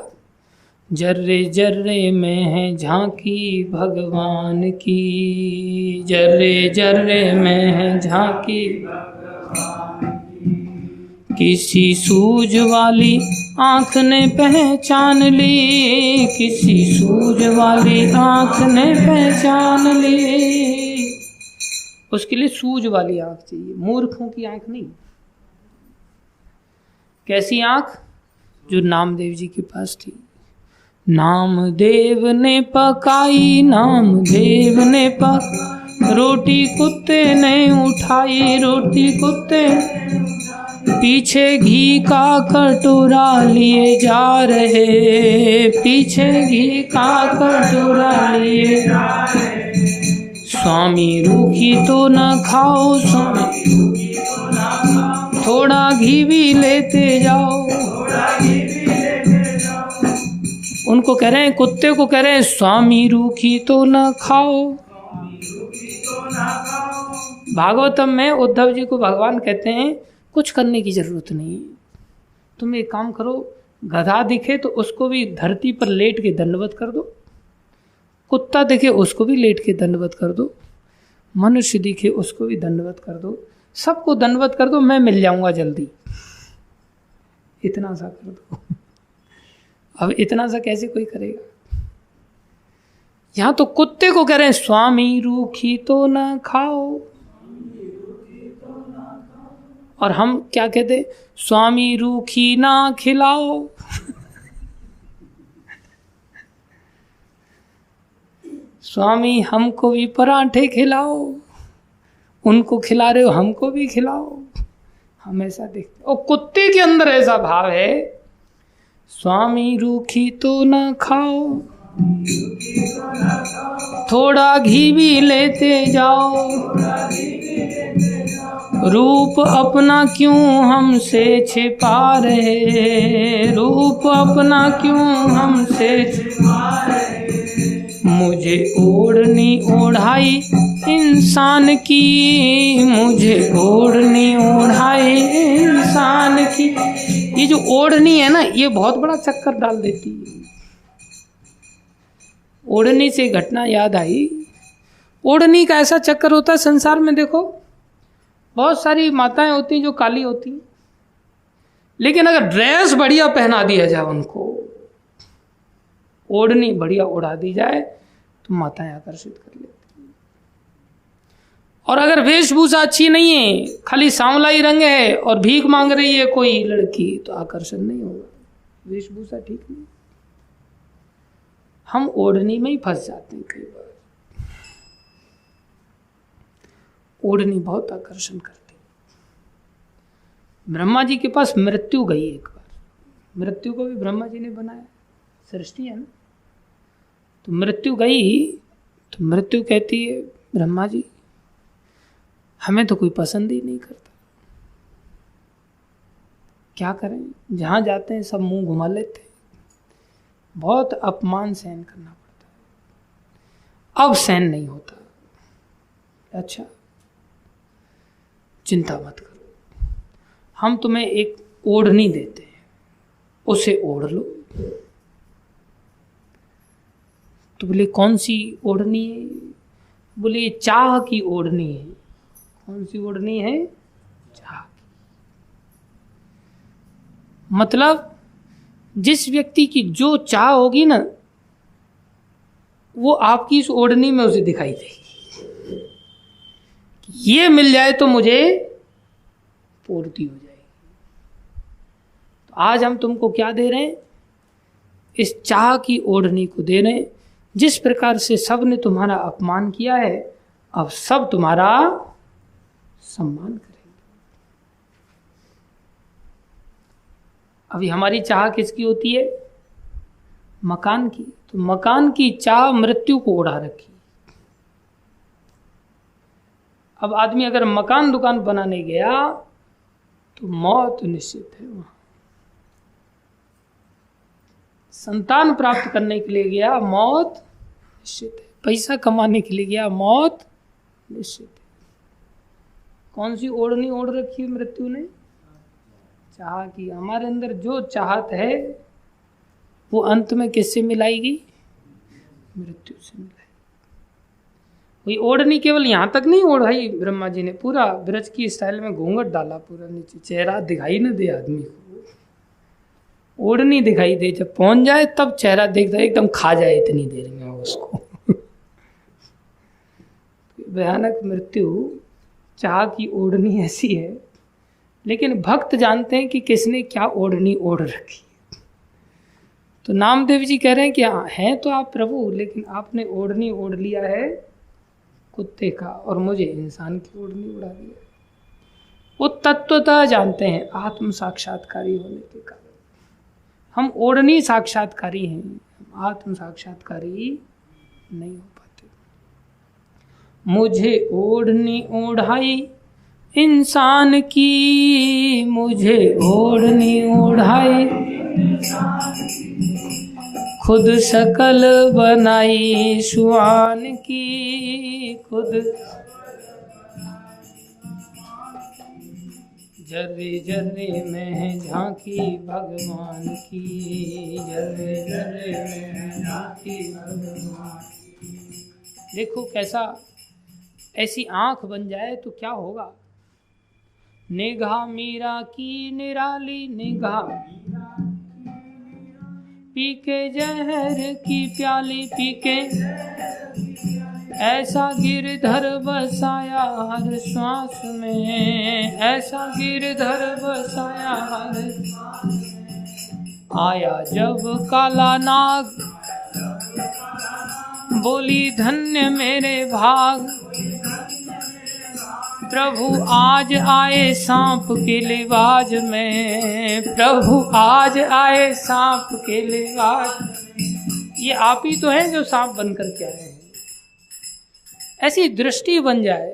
जर्रे जर्रे में है झांकी भगवान की, जर्रे जर्रे में है झांकी भगवान की, किसी सूझ वाली आँख ने पहचान ली, किसी सूझ वाली आँख ने पहचान ली। उसके लिए सूझ वाली आँख चाहिए, मूर्खों की आँख नहीं। कैसी आँख? जो नामदेव जी के पास थी। नामदेव ने पकाई, नामदेव ने पकाई, रोटी कुत्ते ने उठाई, रोटी कुत्ते पीछे घी का कटोरा लिए जा रहे, पीछे घी का कटोरा लिए जा रहे। स्वामी रूखी तो न खाओ, स्वामी थोड़ा घी भी लेते जाओ। उनको कह रहे हैं, कुत्ते को कह रहे हैं, स्वामी रूखी तो न खाओ। भागवतम में उद्धव जी को भगवान कहते हैं कुछ करने की जरूरत नहीं है, तुम एक काम करो, गधा दिखे तो उसको भी धरती पर लेट के दंडवत कर दो, कुत्ता दिखे उसको भी लेट के दंडवत कर दो, मनुष्य दिखे उसको भी दंडवत कर दो, सबको दंडवत कर दो, मैं मिल जाऊंगा जल्दी। इतना सा कर दो। अब इतना सा कैसे कोई करेगा? यहां तो कुत्ते को कह रहे हैं स्वामी रूखी तो ना खाओ, और हम क्या कहते, स्वामी रूखी ना खिलाओ। स्वामी हमको भी पराठे खिलाओ, उनको खिला रहे हो हमको भी खिलाओ। हम ऐसा देखते, और कुत्ते के अंदर ऐसा भाव है, स्वामी रूखी तो ना खाओ, थोड़ा घी भी लेते जाओ, रूप अपना क्यों हमसे छिपा रहे, रूप अपना क्यों हमसे छिपा रहे। मुझे ओढ़नी ओढ़ाई इंसान की, मुझे ओढ़नी ओढ़ाई इंसान की। ये जो ओढ़नी है ना, ये बहुत बड़ा चक्कर डाल देती है। ओढ़नी से घटना याद आई, ओढ़नी का ऐसा चक्कर होता है संसार में। देखो बहुत सारी माताएं होती हैं जो काली होती हैं, लेकिन अगर ड्रेस बढ़िया पहना दिया जाए, उनको ओढ़नी बढ़िया उड़ा दी जाए तो माताएं आकर्षित कर लेती हैं। और अगर वेशभूषा अच्छी नहीं है, खाली सांवला ही रंग है और भीख मांग रही है कोई लड़की, तो आकर्षण नहीं होगा। वेशभूषा ठीक नहीं, हम ओढ़नी में ही फंस जाते हैं कई बार। ओढ़नी बहुत आकर्षण करती। ब्रह्मा जी के पास मृत्यु गई एक बार, मृत्यु को भी ब्रह्मा जी ने बनाया, सृष्टि है ना। तो मृत्यु गई तो मृत्यु कहती है, ब्रह्मा जी हमें तो कोई पसंद ही नहीं करता, क्या करें, जहां जाते हैं सब मुंह घुमा लेते हैं, बहुत अपमान सहन करना पड़ता है, अब सहन नहीं होता। अच्छा चिंता मत करो, हम तुम्हें एक ओढ़नी देते हैं, उसे ओढ़ लो। तो बोले कौन सी ओढ़नी है? बोले ये चाह की ओढ़नी है। कौन सी ओढ़नी है? चाह की। मतलब जिस व्यक्ति की जो चाह होगी ना, वो आपकी इस ओढ़नी में उसे दिखाई देगी। ये मिल जाए तो मुझे पूर्ति हो जाएगी। तो आज हम तुमको क्या दे रहे हैं? इस चाह की ओढ़नी को दे रहे हैं। जिस प्रकार से सब ने तुम्हारा अपमान किया है, अब सब तुम्हारा सम्मान करेंगे। अभी हमारी चाह किसकी होती है? मकान की। तो मकान की चाह मृत्यु को उड़ा रखी। अब आदमी अगर मकान दुकान बनाने गया तो मौत निश्चित है वहां। संतान प्राप्त करने के लिए गया, मौत निश्चित है। पैसा कमाने के लिए गया, मौत निश्चित है। कौन सी ओढ़नी ओढ़ रखी है मृत्यु ने? चाह की। हमारे अंदर जो चाहत है वो अंत में किससे मिलाएगी? मृत्यु से मिलाएगी। वही ओढ़नी केवल यहाँ तक नहीं ओढ़ाई ब्रह्मा जी ने, पूरा ब्रज की स्टाइल में घूंघट डाला पूरा नीचे, चेहरा दिखाई न दे आदमी को, ओढ़नी दिखाई दे, जब पहुंच जाए तब चेहरा देखता है, एकदम खा जाए इतनी देर में उसको। भयानक मृत्यु चाह की ओढ़नी ऐसी है। लेकिन भक्त जानते हैं कि किसने क्या ओढ़नी ओढ़ रखी। तो नामदेव जी कह रहे हैं कि हैं तो आप प्रभु, लेकिन आपने ओढ़नी ओढ़ लिया है कुत्ते का और मुझे इंसान की ओढ़नी उड़ा दी है। वो तत्वतः जानते हैं आत्म साक्षात्कारी होने के कारण। हम ओढ़नी साक्षात्कारी हैं, आत्म साक्षात्कारी नहीं हो पाते। मुझे ओढ़नी ओढ़ाई इंसान की, मुझे ओढ़नी ओढ़ाई खुद शकल बनाई सुआन की, खुद जर्रे जर्रे में झांकी भगवान की, जर्रे जर्रे में झांकी भगवान की। देखो कैसा, ऐसी आंख बन जाए तो क्या होगा। निगाह मीरा की निराली निगाह, पी के जहर की प्याली पी के, ऐसा गिरधर बसाया हर श्वास में, ऐसा गिरधर बसाया हर। आया जब काला नाग, बोली धन्य मेरे भाग, प्रभु आज आए सांप के लिबाज में, प्रभु आज आए सांप के लिबाज। ये आप ही तो हैं जो सांप बनकर के आए हैं। ऐसी दृष्टि बन जाए,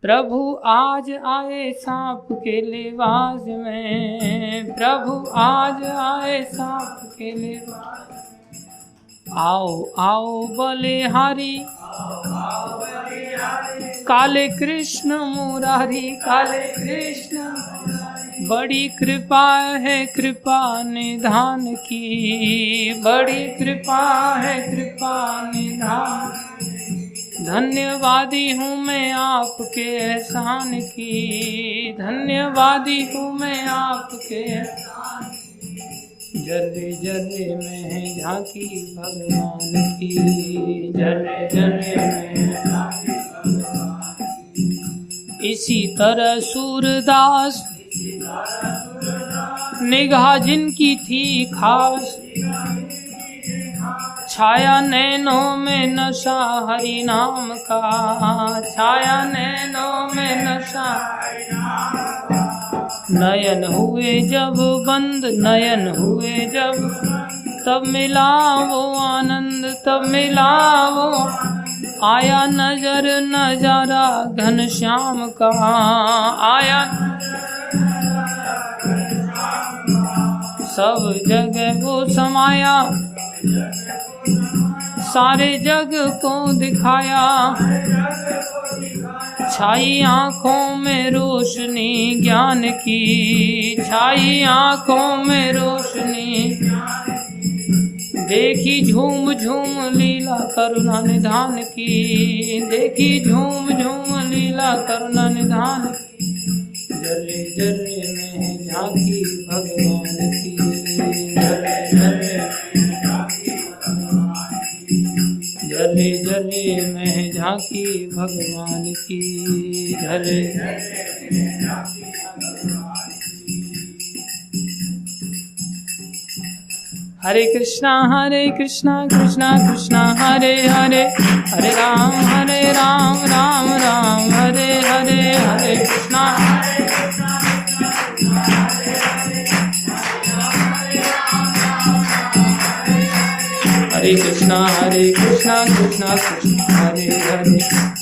प्रभु आज आए सांप के लिबाज में, प्रभु आज आए सांप के लिबाज। आओ आओ बलिहारी, काले कृष्ण मुरारी, काले कृष्ण। बड़ी कृपा है कृपा निधान की, बड़ी कृपा है कृपा निधान। धन्यवादी हूँ मैं आपके एहसान की, धन्यवादी हूँ मैं आपके। जर्रे जर्रे में झांकी भगवान की, जर्रे जर्रे में झांकी भगवान की। इसी तरह सूरदास निगाह जिनकी थी खास, छाया नैनों में नशा हरि नाम का, छाया नैनों में नशा। नयन हुए जब बंद, नयन हुए जब, तब मिला वो आनंद, तब मिला वो। आया नजर नजारा घनश्याम का, आया सब जगह वो समाया, सारे जग को दिखाया। छाई आँखों में रोशनी ज्ञान की, छाई आँखों में रोशनी। देखी झूम झूम लीला करुणा निधान की, देखी झूम झूम लीला करुणा निधान की। जर्रे जर्रे में झांकी भगवान की, जर्रे जर्रे में झांकी भगवान की, जर्रे जर्रे में झांकी भगवान की, जर्रे जर्रे में झांकी भगवान की। हरे कृष्णा कृष्णा कृष्णा हरे हरे, हरे राम राम राम हरे हरे। हरे कृष्णा हरे कृष्णा कृष्णा कृष्णा हरे हरे,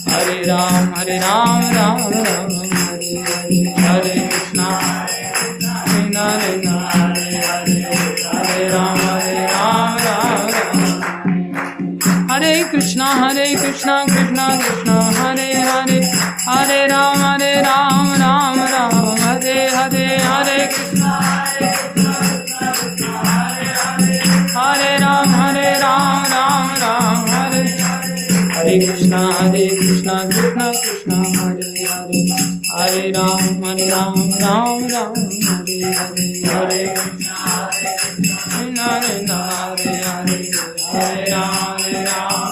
हरे राम राम राम हरे हरे। हरे कृष्णा हरे हरे, हरे राम राम राम। हरे कृष्णा कृष्णा कृष्णा हरे हरे, हरे राम राम राम हरे हरे। हरे कृष्णा हरे राम राम राम हरे। हरे कृष्णा कृष्णा कृष्णा हरे हरे, हरे राम राम राम हरे हरे। हरे कृष्णा हरे हरे, हरे राम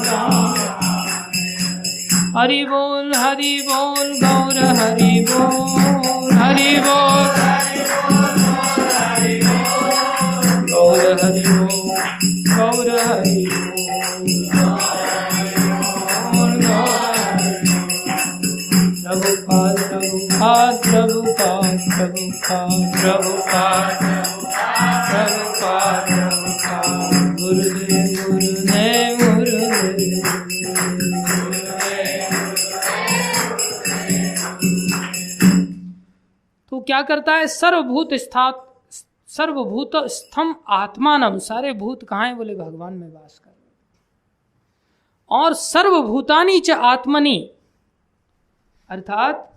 राम। हरि बोल गौर हरि बोल, हरि बोल गौर हरि ओम, गौर हरि ओम, प्रभुपाद प्रभुपाद प्रभुपाद प्रभुपाद प्रभुपाद प्रभुपाद प्रभुपाद गुरुदेव गुरुदेव गुरुदेव। तो क्या करता है? सर्वभूत स्थम आत्मानम, सारे भूत कहाँ हैं? बोले भगवान में वास कर। और सर्वभूतानि च आत्मनि, अर्थात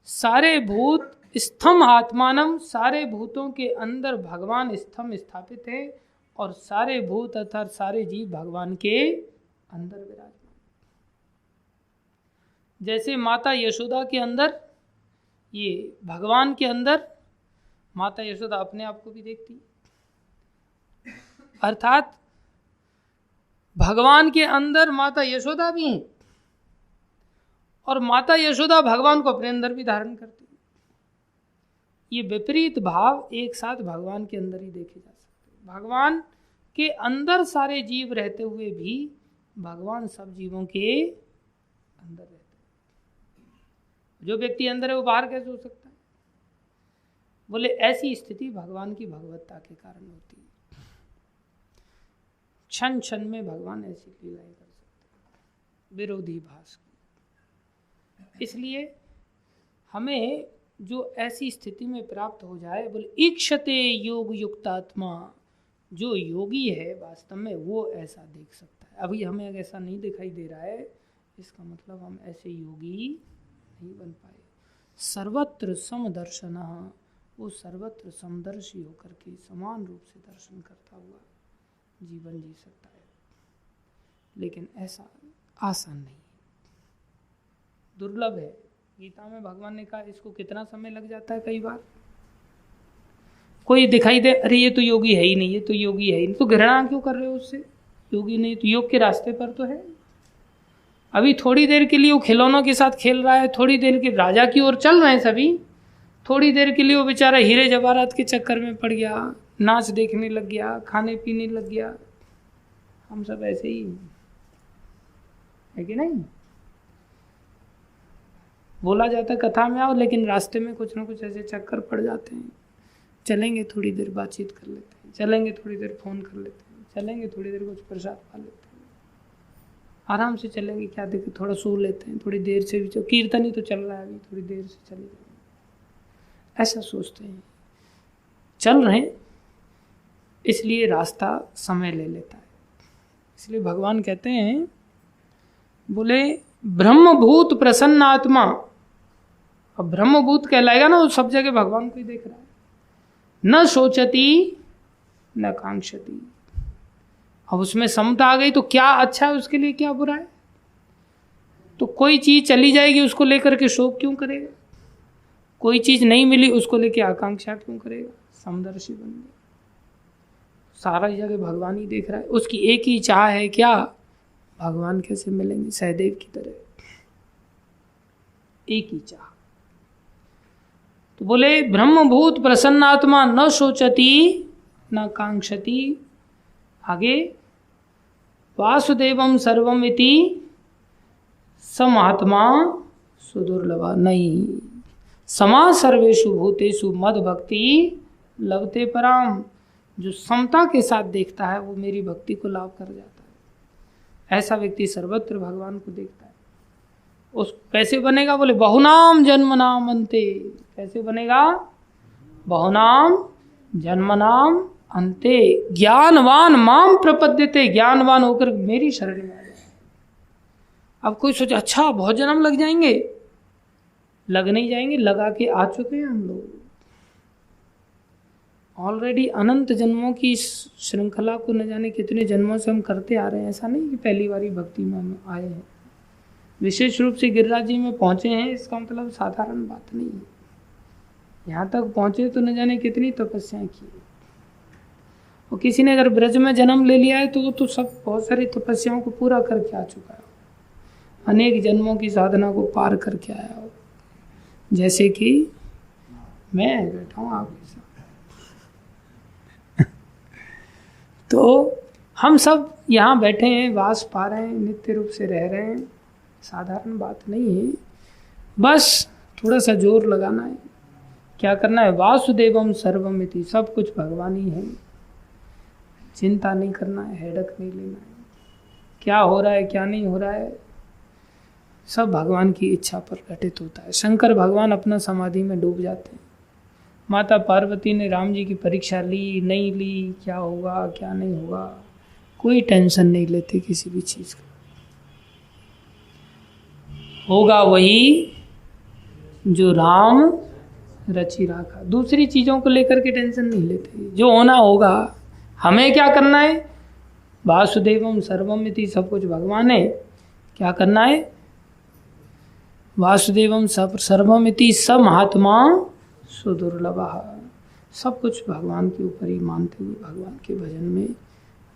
सारे भूत स्थम आत्मानम, सारे भूतों के अंदर भगवान स्थम स्थापित है और सारे भूत अर्थात सारे जीव भगवान के अंदर विराजमान। जैसे माता यशोदा के अंदर, ये भगवान के अंदर माता यशोदा अपने आप को भी देखती, अर्थात भगवान के अंदर माता यशोदा भी हैं और माता यशोदा भगवान को अपने अंदर भी धारण करती है। ये विपरीत भाव एक साथ भगवान के अंदर ही देखे जा सकते हैं। भगवान के अंदर सारे जीव रहते हुए भी भगवान सब जीवों के अंदर रहते हैं। जो व्यक्ति अंदर है वो बाहर कैसे हो सकता है? बोले ऐसी स्थिति भगवान की भगवत्ता के कारण होती है। क्षण क्षण में भगवान ऐसी लीलाएं कर सकते हैं, विरोधी भास की। इसलिए हमें जो ऐसी स्थिति में प्राप्त हो जाए, बोले ईक्षते योग युक्तात्मा, जो योगी है वास्तव में वो ऐसा देख सकता है। अभी हमें अगर ऐसा नहीं दिखाई दे रहा है, इसका मतलब हम ऐसे योगी नहीं बन पाए। सर्वत्र समदर्शनः, वो सर्वत्र समदर्शी होकर के समान रूप से दर्शन करता हुआ जीवन जी सकता है। लेकिन ऐसा आसान नहीं है, दुर्लभ है। गीता में भगवान ने कहा इसको कितना समय लग जाता है। कई बार कोई दिखाई दे, अरे ये तो योगी है ही नहीं, ये तो योगी है ही नहीं, तो घृणा क्यों कर रहे हो उससे? योगी नहीं तो योग के रास्ते पर तो है। अभी थोड़ी देर के लिए वो खिलौनों के साथ खेल रहा है, थोड़ी देर के राजा की ओर चल रहे हैं सभी, थोड़ी देर के लिए वो बेचारा हीरे जवाहरात के चक्कर में पड़ गया, नाच देखने लग गया, खाने पीने लग गया। हम सब ऐसे ही है कि नहीं? बोला जाता कथा में आओ, लेकिन रास्ते में कुछ ना कुछ ऐसे चक्कर पड़ जाते हैं। चलेंगे थोड़ी देर बातचीत कर लेते हैं, चलेंगे थोड़ी देर फोन कर लेते हैं, चलेंगे थोड़ी देर कुछ प्रसाद पा लेते हैं, आराम से चलेंगे, क्या देखे थोड़ा सो लेते हैं, थोड़ी देर से भी कीर्तन ही तो चल रहा है अभी, थोड़ी देर से चले जाएंगे, ऐसा सोचते हैं। चल रहे हैं इसलिए रास्ता समय ले लेता है। इसलिए भगवान कहते हैं, बोले ब्रह्मभूत प्रसन्नात्मा। अब ब्रह्मभूत कहलाएगा ना, वो सब जगह भगवान को ही देख रहा है। न सोचती न कांक्षती। अब उसमें समता आ गई तो क्या अच्छा है उसके लिए, क्या बुरा है? तो कोई चीज चली जाएगी उसको लेकर के शोक क्यों करेगा? कोई चीज नहीं मिली उसको लेकर आकांक्षा क्यों करेगा? समदर्शी बन गया, सारा जगह भगवान ही देख रहा है। उसकी एक ही चाह है, क्या? भगवान कैसे मिलेंगे सहदेव की तरह, एक ही चाह। तो बोले ब्रह्मभूत प्रसन्नात्मा न सोचती न कांक्षती। आगे वासुदेवम सर्वमिति समात्मा सुदुर्लभा। नहीं, समा सर्वेषु भूतेषु मद भक्ति लभते पराम। जो समता के साथ देखता है वो मेरी भक्ति को लाभ कर जाता है। ऐसा व्यक्ति सर्वत्र भगवान को देखता है। उस कैसे बनेगा? बोले बहुनाम जन्मनाम अंते। कैसे बनेगा? बहुनाम जन्मनाम अंते ज्ञानवान माम प्रपद्यते। ज्ञानवान होकर मेरी शरण में आ जाए। अब कोई सोचे अच्छा बहुत जन्म लग जाएंगे, लग नहीं जाएंगे, लगा के आ चुके हैं हम लोग ऑलरेडी। अनंत जन्मों की श्रृंखला को न जाने कितने जन्मों से हम करते आ रहे हैं। ऐसा नहीं कि पहली बारी भक्ति में हम आए हैं। विशेष रूप से गिरिराज जी में पहुंचे हैं, इसका मतलब साधारण बात नहीं है। यहाँ तक पहुंचे तो न जाने कितनी तपस्याएं की। और किसी ने अगर ब्रज में जन्म ले लिया है तो वो तो सब बहुत सारी तपस्याओं को पूरा करके आ चुका है, अनेक जन्मों की साधना को पार करके आया हो। जैसे कि मैं बैठा हूँ आपके साथ। तो हम सब यहाँ बैठे हैं, वास पा रहे हैं, नित्य रूप से रह रहे हैं, साधारण बात नहीं है। बस थोड़ा सा जोर लगाना है। क्या करना है? वासुदेवम सर्वमिति, सब कुछ भगवान ही है। चिंता नहीं करना है, हेडक नहीं लेना है, क्या हो रहा है क्या नहीं हो रहा है, सब भगवान की इच्छा पर घटित होता है। शंकर भगवान अपना समाधि में डूब जाते हैं। माता पार्वती ने राम जी की परीक्षा ली नहीं ली, क्या होगा क्या नहीं होगा, कोई टेंशन नहीं लेते किसी भी चीज़ का। होगा वही जो राम रची राखा। दूसरी चीज़ों को लेकर के टेंशन नहीं लेते, जो होना होगा। हमें क्या करना है? वासुदेवम सर्वमिति, सब कुछ भगवान है। क्या करना है? वासुदेवम सर्वमिति स महात्मा सुदुर्लभ, सब कुछ भगवान के ऊपर ही मानते हुए भगवान के भजन में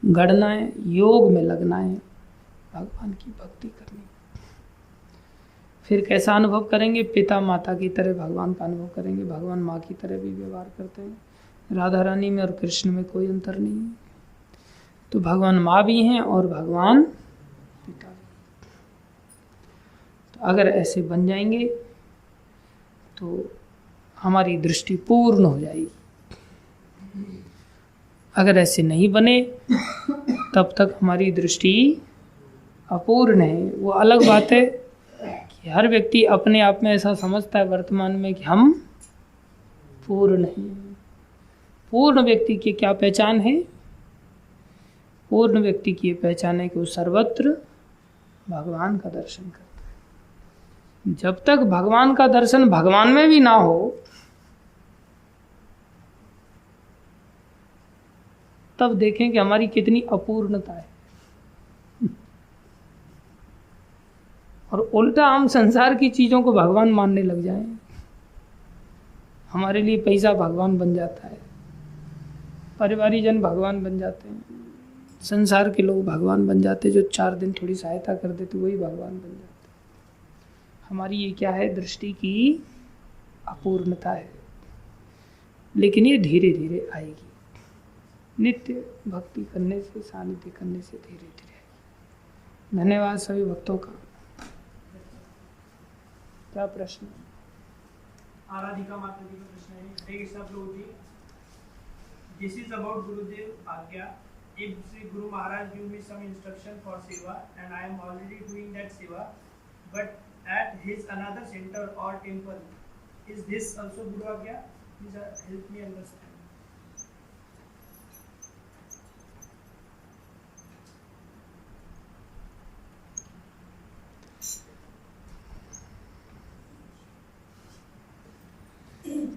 गढ़ना है, योग में लगना है, भगवान की भक्ति करनी है। फिर कैसा अनुभव करेंगे? पिता माता की तरह भगवान का अनुभव करेंगे। भगवान माँ की तरह भी व्यवहार करते हैं। राधा रानी में और कृष्ण में कोई अंतर नहीं है। तो भगवान माँ भी हैं और भगवान पिता भी। तो अगर ऐसे बन जाएंगे तो हमारी दृष्टि पूर्ण हो जाएगी। अगर ऐसे नहीं बने तब तक हमारी दृष्टि अपूर्ण है। वो अलग बात है कि हर व्यक्ति अपने आप में ऐसा समझता है वर्तमान में कि हम पूर्ण हैं। पूर्ण व्यक्ति की क्या पहचान है? पूर्ण व्यक्ति की ये पहचान है कि वो सर्वत्र भगवान का दर्शन करता है। जब तक भगवान का दर्शन भगवान में भी ना हो तब देखें कि हमारी कितनी अपूर्णता है। और उल्टा हम संसार की चीज़ों को भगवान मानने लग जाएं, हमारे लिए पैसा भगवान बन जाता है, परिवारीजन भगवान बन जाते हैं, संसार के लोग भगवान बन जाते, जो 4 दिन थोड़ी सहायता कर देते वही भगवान बन जाते। हमारी ये क्या है? दृष्टि की अपूर्णता है। लेकिन ये धीरे धीरे आएगी। नित्य भक्ति करने से, सानिध्य करने से धीरे धीरे आएगी। धन्यवाद सभी भक्तों का। क्या प्रश्न? आराधिका माता जी का प्रश्न है। हरे कृष्णा प्रभु जी, दिस इज अबाउट गुरुदेव आज्ञा। If Sri Guru Maharaj give me some instruction for seva and I am already doing that seva, but at his another center or temple, is this also Guru Agya? Please help me understand.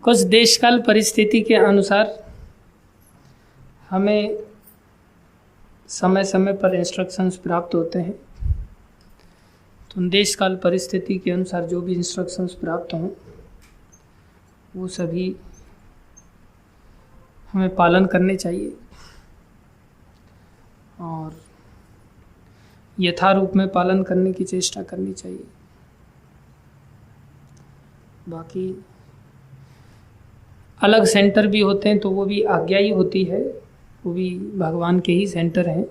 कुछ देशकाल परिस्थिति के अनुसार हमें समय समय पर इंस्ट्रक्शंस प्राप्त होते हैं। तो देश काल परिस्थिति के अनुसार जो भी इंस्ट्रक्शंस प्राप्त हों वो सभी हमें पालन करने चाहिए और यथारूप में पालन करने की चेष्टा करनी चाहिए। बाकी अलग सेंटर भी होते हैं तो वो भी आज्ञा ही होती है, वो भी भगवान के ही सेंटर हैं।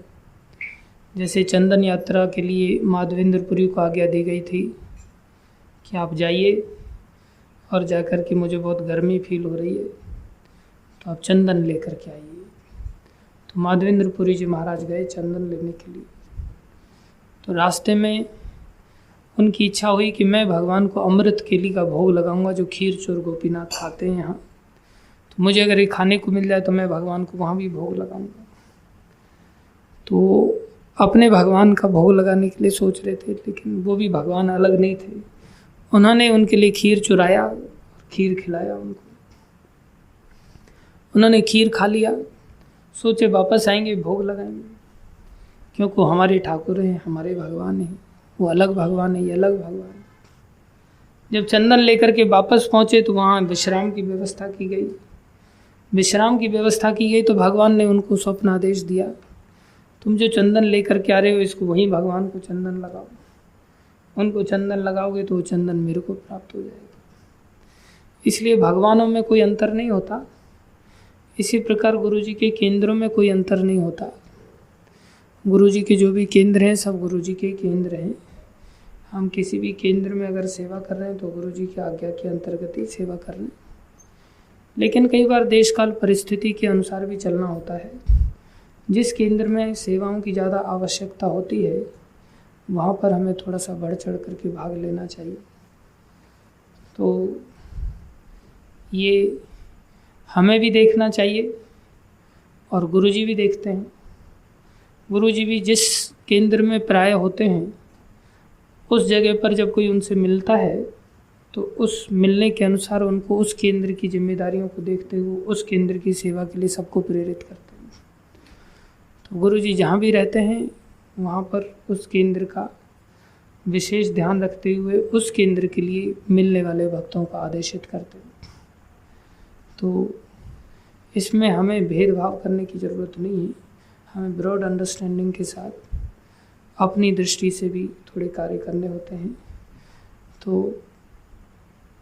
जैसे चंदन यात्रा के लिए माधवेंद्रपुरी को आज्ञा दी गई थी कि आप जाइए और जाकर के मुझे बहुत गर्मी फील हो रही है तो आप चंदन लेकर के आइए। तो माधवेंद्रपुरी जी महाराज गए चंदन लेने के लिए। तो रास्ते में उनकी इच्छा हुई कि मैं भगवान को अमृत केली का भोग लगाऊंगा जो खीर चोर गोपीनाथ खाते हैं यहाँ। तो मुझे अगर ये खाने को मिल जाए तो मैं भगवान को वहाँ भी भोग लगाऊंगा। तो अपने भगवान का भोग लगाने के लिए सोच रहे थे, लेकिन वो भी भगवान अलग नहीं थे। उन्होंने उनके लिए खीर चुराया और खीर खिलाया उनको। उन्होंने खीर खा लिया, सोचे वापस आएंगे भोग लगाएंगे, क्योंकि हमारे ठाकुर हैं, हमारे भगवान हैं। वो अलग भगवान है, ये अलग भगवान है। जब चंदन लेकर के वापस पहुँचे तो वहाँ विश्राम की व्यवस्था की गई। विश्राम की व्यवस्था की गई तो भगवान ने उनको स्वप्न आदेश दिया, तुम जो चंदन लेकर के आ रहे हो इसको वहीं भगवान को चंदन लगाओ। उनको चंदन लगाओगे तो वो चंदन मेरे को प्राप्त हो जाएगा। इसलिए भगवानों में कोई अंतर नहीं होता। इसी प्रकार गुरु जी के केंद्रों में कोई अंतर नहीं होता। गुरु जी के जो भी केंद्र हैं सब गुरु जी के केंद्र हैं। हम किसी भी केंद्र में अगर सेवा कर रहे हैं तो गुरु जी की आज्ञा के अंतर्गत ही सेवा कर रहे हैं। लेकिन कई बार देश काल परिस्थिति के अनुसार भी चलना होता है। जिस केंद्र में सेवाओं की ज़्यादा आवश्यकता होती है वहाँ पर हमें थोड़ा सा बढ़ चढ़ करके भाग लेना चाहिए। तो ये हमें भी देखना चाहिए और गुरु जी भी देखते हैं। गुरु जी भी जिस केंद्र में प्राय होते हैं उस जगह पर जब कोई उनसे मिलता है तो उस मिलने के अनुसार उनको उस केंद्र की जिम्मेदारियों को देखते हुए उस केंद्र की सेवा के लिए सबको प्रेरित करते हैं। तो गुरु जी जहाँ भी रहते हैं वहाँ पर उस केंद्र का विशेष ध्यान रखते हुए उस केंद्र के लिए मिलने वाले भक्तों को आदेशित करते हैं। तो इसमें हमें भेदभाव करने की ज़रूरत नहीं है। हमें ब्रॉड अंडरस्टैंडिंग के साथ अपनी दृष्टि से भी थोड़े कार्य करने होते हैं। तो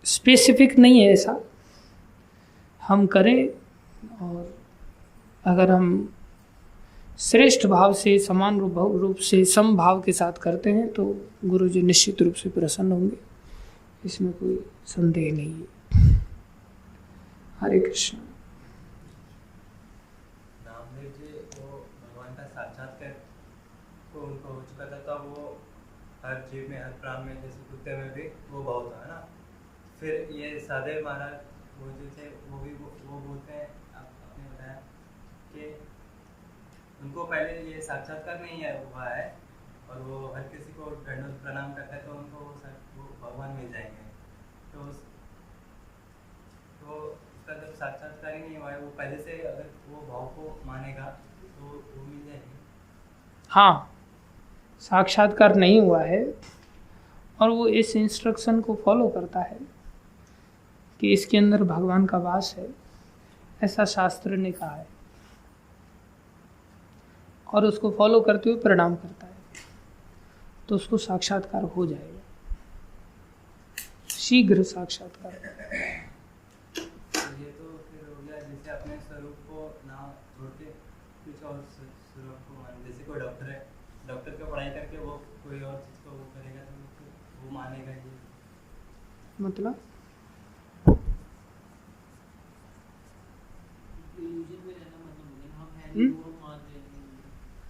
स्पेसिफिक नहीं है ऐसा, हम करें और अगर हम श्रेष्ठ भाव से समान रूप से समभाव के साथ करते हैं तो गुरु जी निश्चित रूप से प्रसन्न होंगे, इसमें कोई संदेह नहीं है। हरे कृष्ण। नामदेव जी वो भगवान का साक्षात्कार को उनको हो चुका था, तब वो हर जीव में हर प्राण में जैसे कुत्ते में भी वो भाव था, है ना। फिर ये सादेव महाराज वो जो थे वो भी वो बोलते हैं, आपने बताया कि उनको पहले ये साक्षात्कार नहीं है हुआ है और वो हर किसी को दंडवत प्रणाम करता है तो उनको वो भगवान मिल जाएंगे। तो उसका जब साक्षात्कार ही नहीं हुआ है, वो पहले से अगर वो भाव को मानेगा तो वो मिल जाएगी। हाँ, साक्षात्कार नहीं हुआ है और वो इस इंस्ट्रक्शन को फॉलो करता है कि इसके अंदर भगवान का वास है, ऐसा शास्त्र ने कहा है, और उसको फॉलो करते हुए प्रणाम करता है तो उसको साक्षात्कार हो जाएगा, शीघ्र साक्षात्कार। ये तो फिर हो गया जैसे अपने स्वरूप को ना छोड़ के कुछ और स्वरूप को मान, जैसे कोई डॉक्टर है, डॉक्टर की पढ़ाई करके वो कोई और चीज़ को वो करेगा तो वो मानेगा ये, मतलब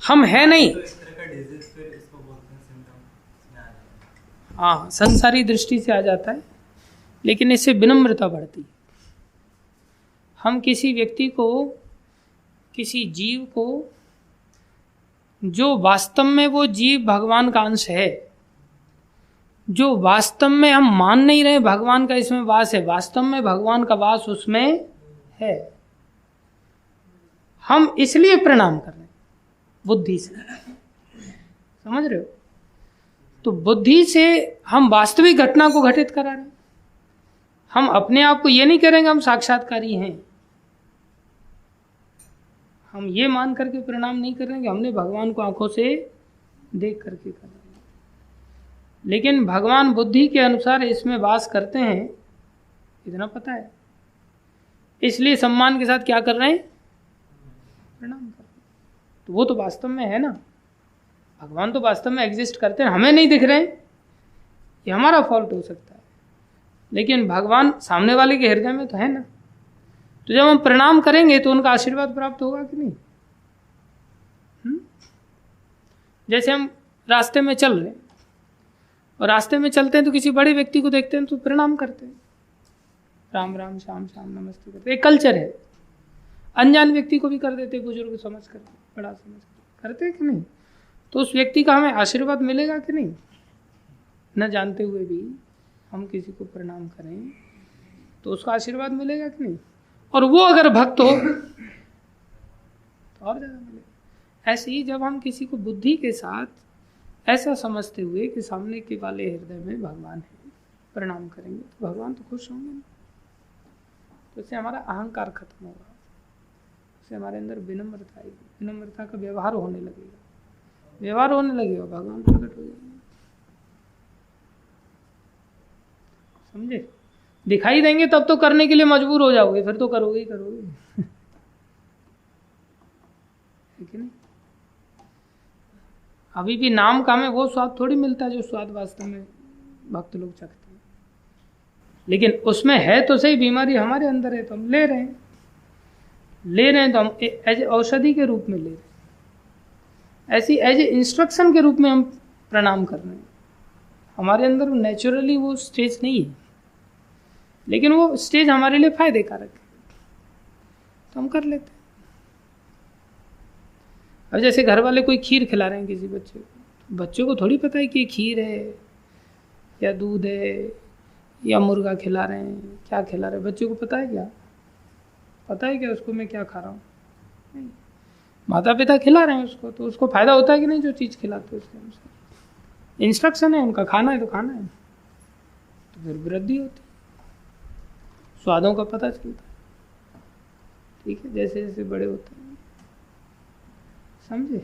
हम है नहीं। तो इस तरह का डिजीज फिर इसको बोलते हैं सिम्टम। हाँ, संसारी दृष्टि से आ जाता है, लेकिन इससे विनम्रता बढ़ती है। हम किसी व्यक्ति को, किसी जीव को, जो वास्तव में वो जीव भगवान का अंश है, जो वास्तव में हम मान नहीं रहे भगवान का इसमें वास है, वास्तव में भगवान का वास उसमें है, हम इसलिए प्रणाम कर रहे हैं बुद्धि से, समझ रहे हो। तो बुद्धि से हम वास्तविक घटना को घटित करा रहे हैं। हम अपने आप को ये नहीं करेंगे हम साक्षात्कारी हैं, हम ये मान करके प्रणाम नहीं करेंगे हमने भगवान को आंखों से देख करके कर रहे हैं। लेकिन भगवान बुद्धि के अनुसार इसमें वास करते हैं, इतना पता है, इसलिए सम्मान के साथ क्या कर रहे हैं, प्रणाम कर रहे हैं। तो वो तो वास्तव में है ना, भगवान तो वास्तव में एग्जिस्ट करते हैं, हमें नहीं दिख रहे हैं, ये हमारा फॉल्ट हो सकता है, लेकिन भगवान सामने वाले के हृदय में तो है ना। तो जब हम प्रणाम करेंगे तो उनका आशीर्वाद प्राप्त होगा कि नहीं। जैसे हम रास्ते में चल रहे हैं और रास्ते में चलते हैं तो किसी बड़े व्यक्ति को देखते हैं तो प्रणाम करते हैं, राम राम श्याम श्याम नमस्ते करते, एक कल्चर है। अनजान व्यक्ति को भी कर देते, बुजुर्ग समझ कर, बड़ा समझ कर करते कि नहीं। तो उस व्यक्ति का हमें आशीर्वाद मिलेगा कि नहीं। न जानते हुए भी हम किसी को प्रणाम करें तो उसका आशीर्वाद मिलेगा कि नहीं, और वो अगर भक्त हो तो और ज़्यादा मिलेगा। ऐसे ही जब हम किसी को बुद्धि के साथ ऐसा समझते हुए कि सामने के वाले हृदय में भगवान है प्रणाम करेंगे तो भगवान तो खुश होंगे ना। तो इससे हमारा अहंकार खत्म होगा, इससे हमारे अंदर विनम्रता आएगी, विनम्रता का व्यवहार होने लगेगा, व्यवहार होने लगेगा, भगवान प्रकट हो जाएंगे। समझे, दिखाई देंगे तब तो करने के लिए मजबूर हो जाओगे, फिर तो करोगे ही करोगे। अभी भी नाम का हमें वो स्वाद थोड़ी मिलता है जो स्वाद वास्तव में भक्त लोग चखते हैं, लेकिन उसमें है तो सही, बीमारी हमारे अंदर है तो हम ले रहे हैं, तो हम एज औषधि के रूप में ले रहे हैं, ऐसी एज ए इंस्ट्रक्शन के रूप में हम प्रणाम कर रहे हैं। हमारे अंदर नेचुरली वो स्टेज नहीं है, लेकिन वो स्टेज हमारे लिए फायदे कारक है तो हम कर लेते हैं। अब जैसे घर वाले कोई खीर खिला रहे हैं किसी बच्चे को, बच्चे को थोड़ी पता है कि ये खीर है या दूध है या मुर्गा खिला रहे हैं, क्या खिला रहे हैं, बच्चे को पता है क्या? पता है क्या उसको मैं क्या खा रहा हूँ? नहीं। माता पिता खिला रहे हैं उसको, तो उसको फायदा होता है कि नहीं जो चीज़ खिलाते हैं उसके अनुसार। इंस्ट्रक्शन है उनका, खाना है तो खाना है, तो फिर वृद्धि होती है, स्वादों का पता चलता है। ठीक है, जैसे जैसे बड़े होते हैं, समझे?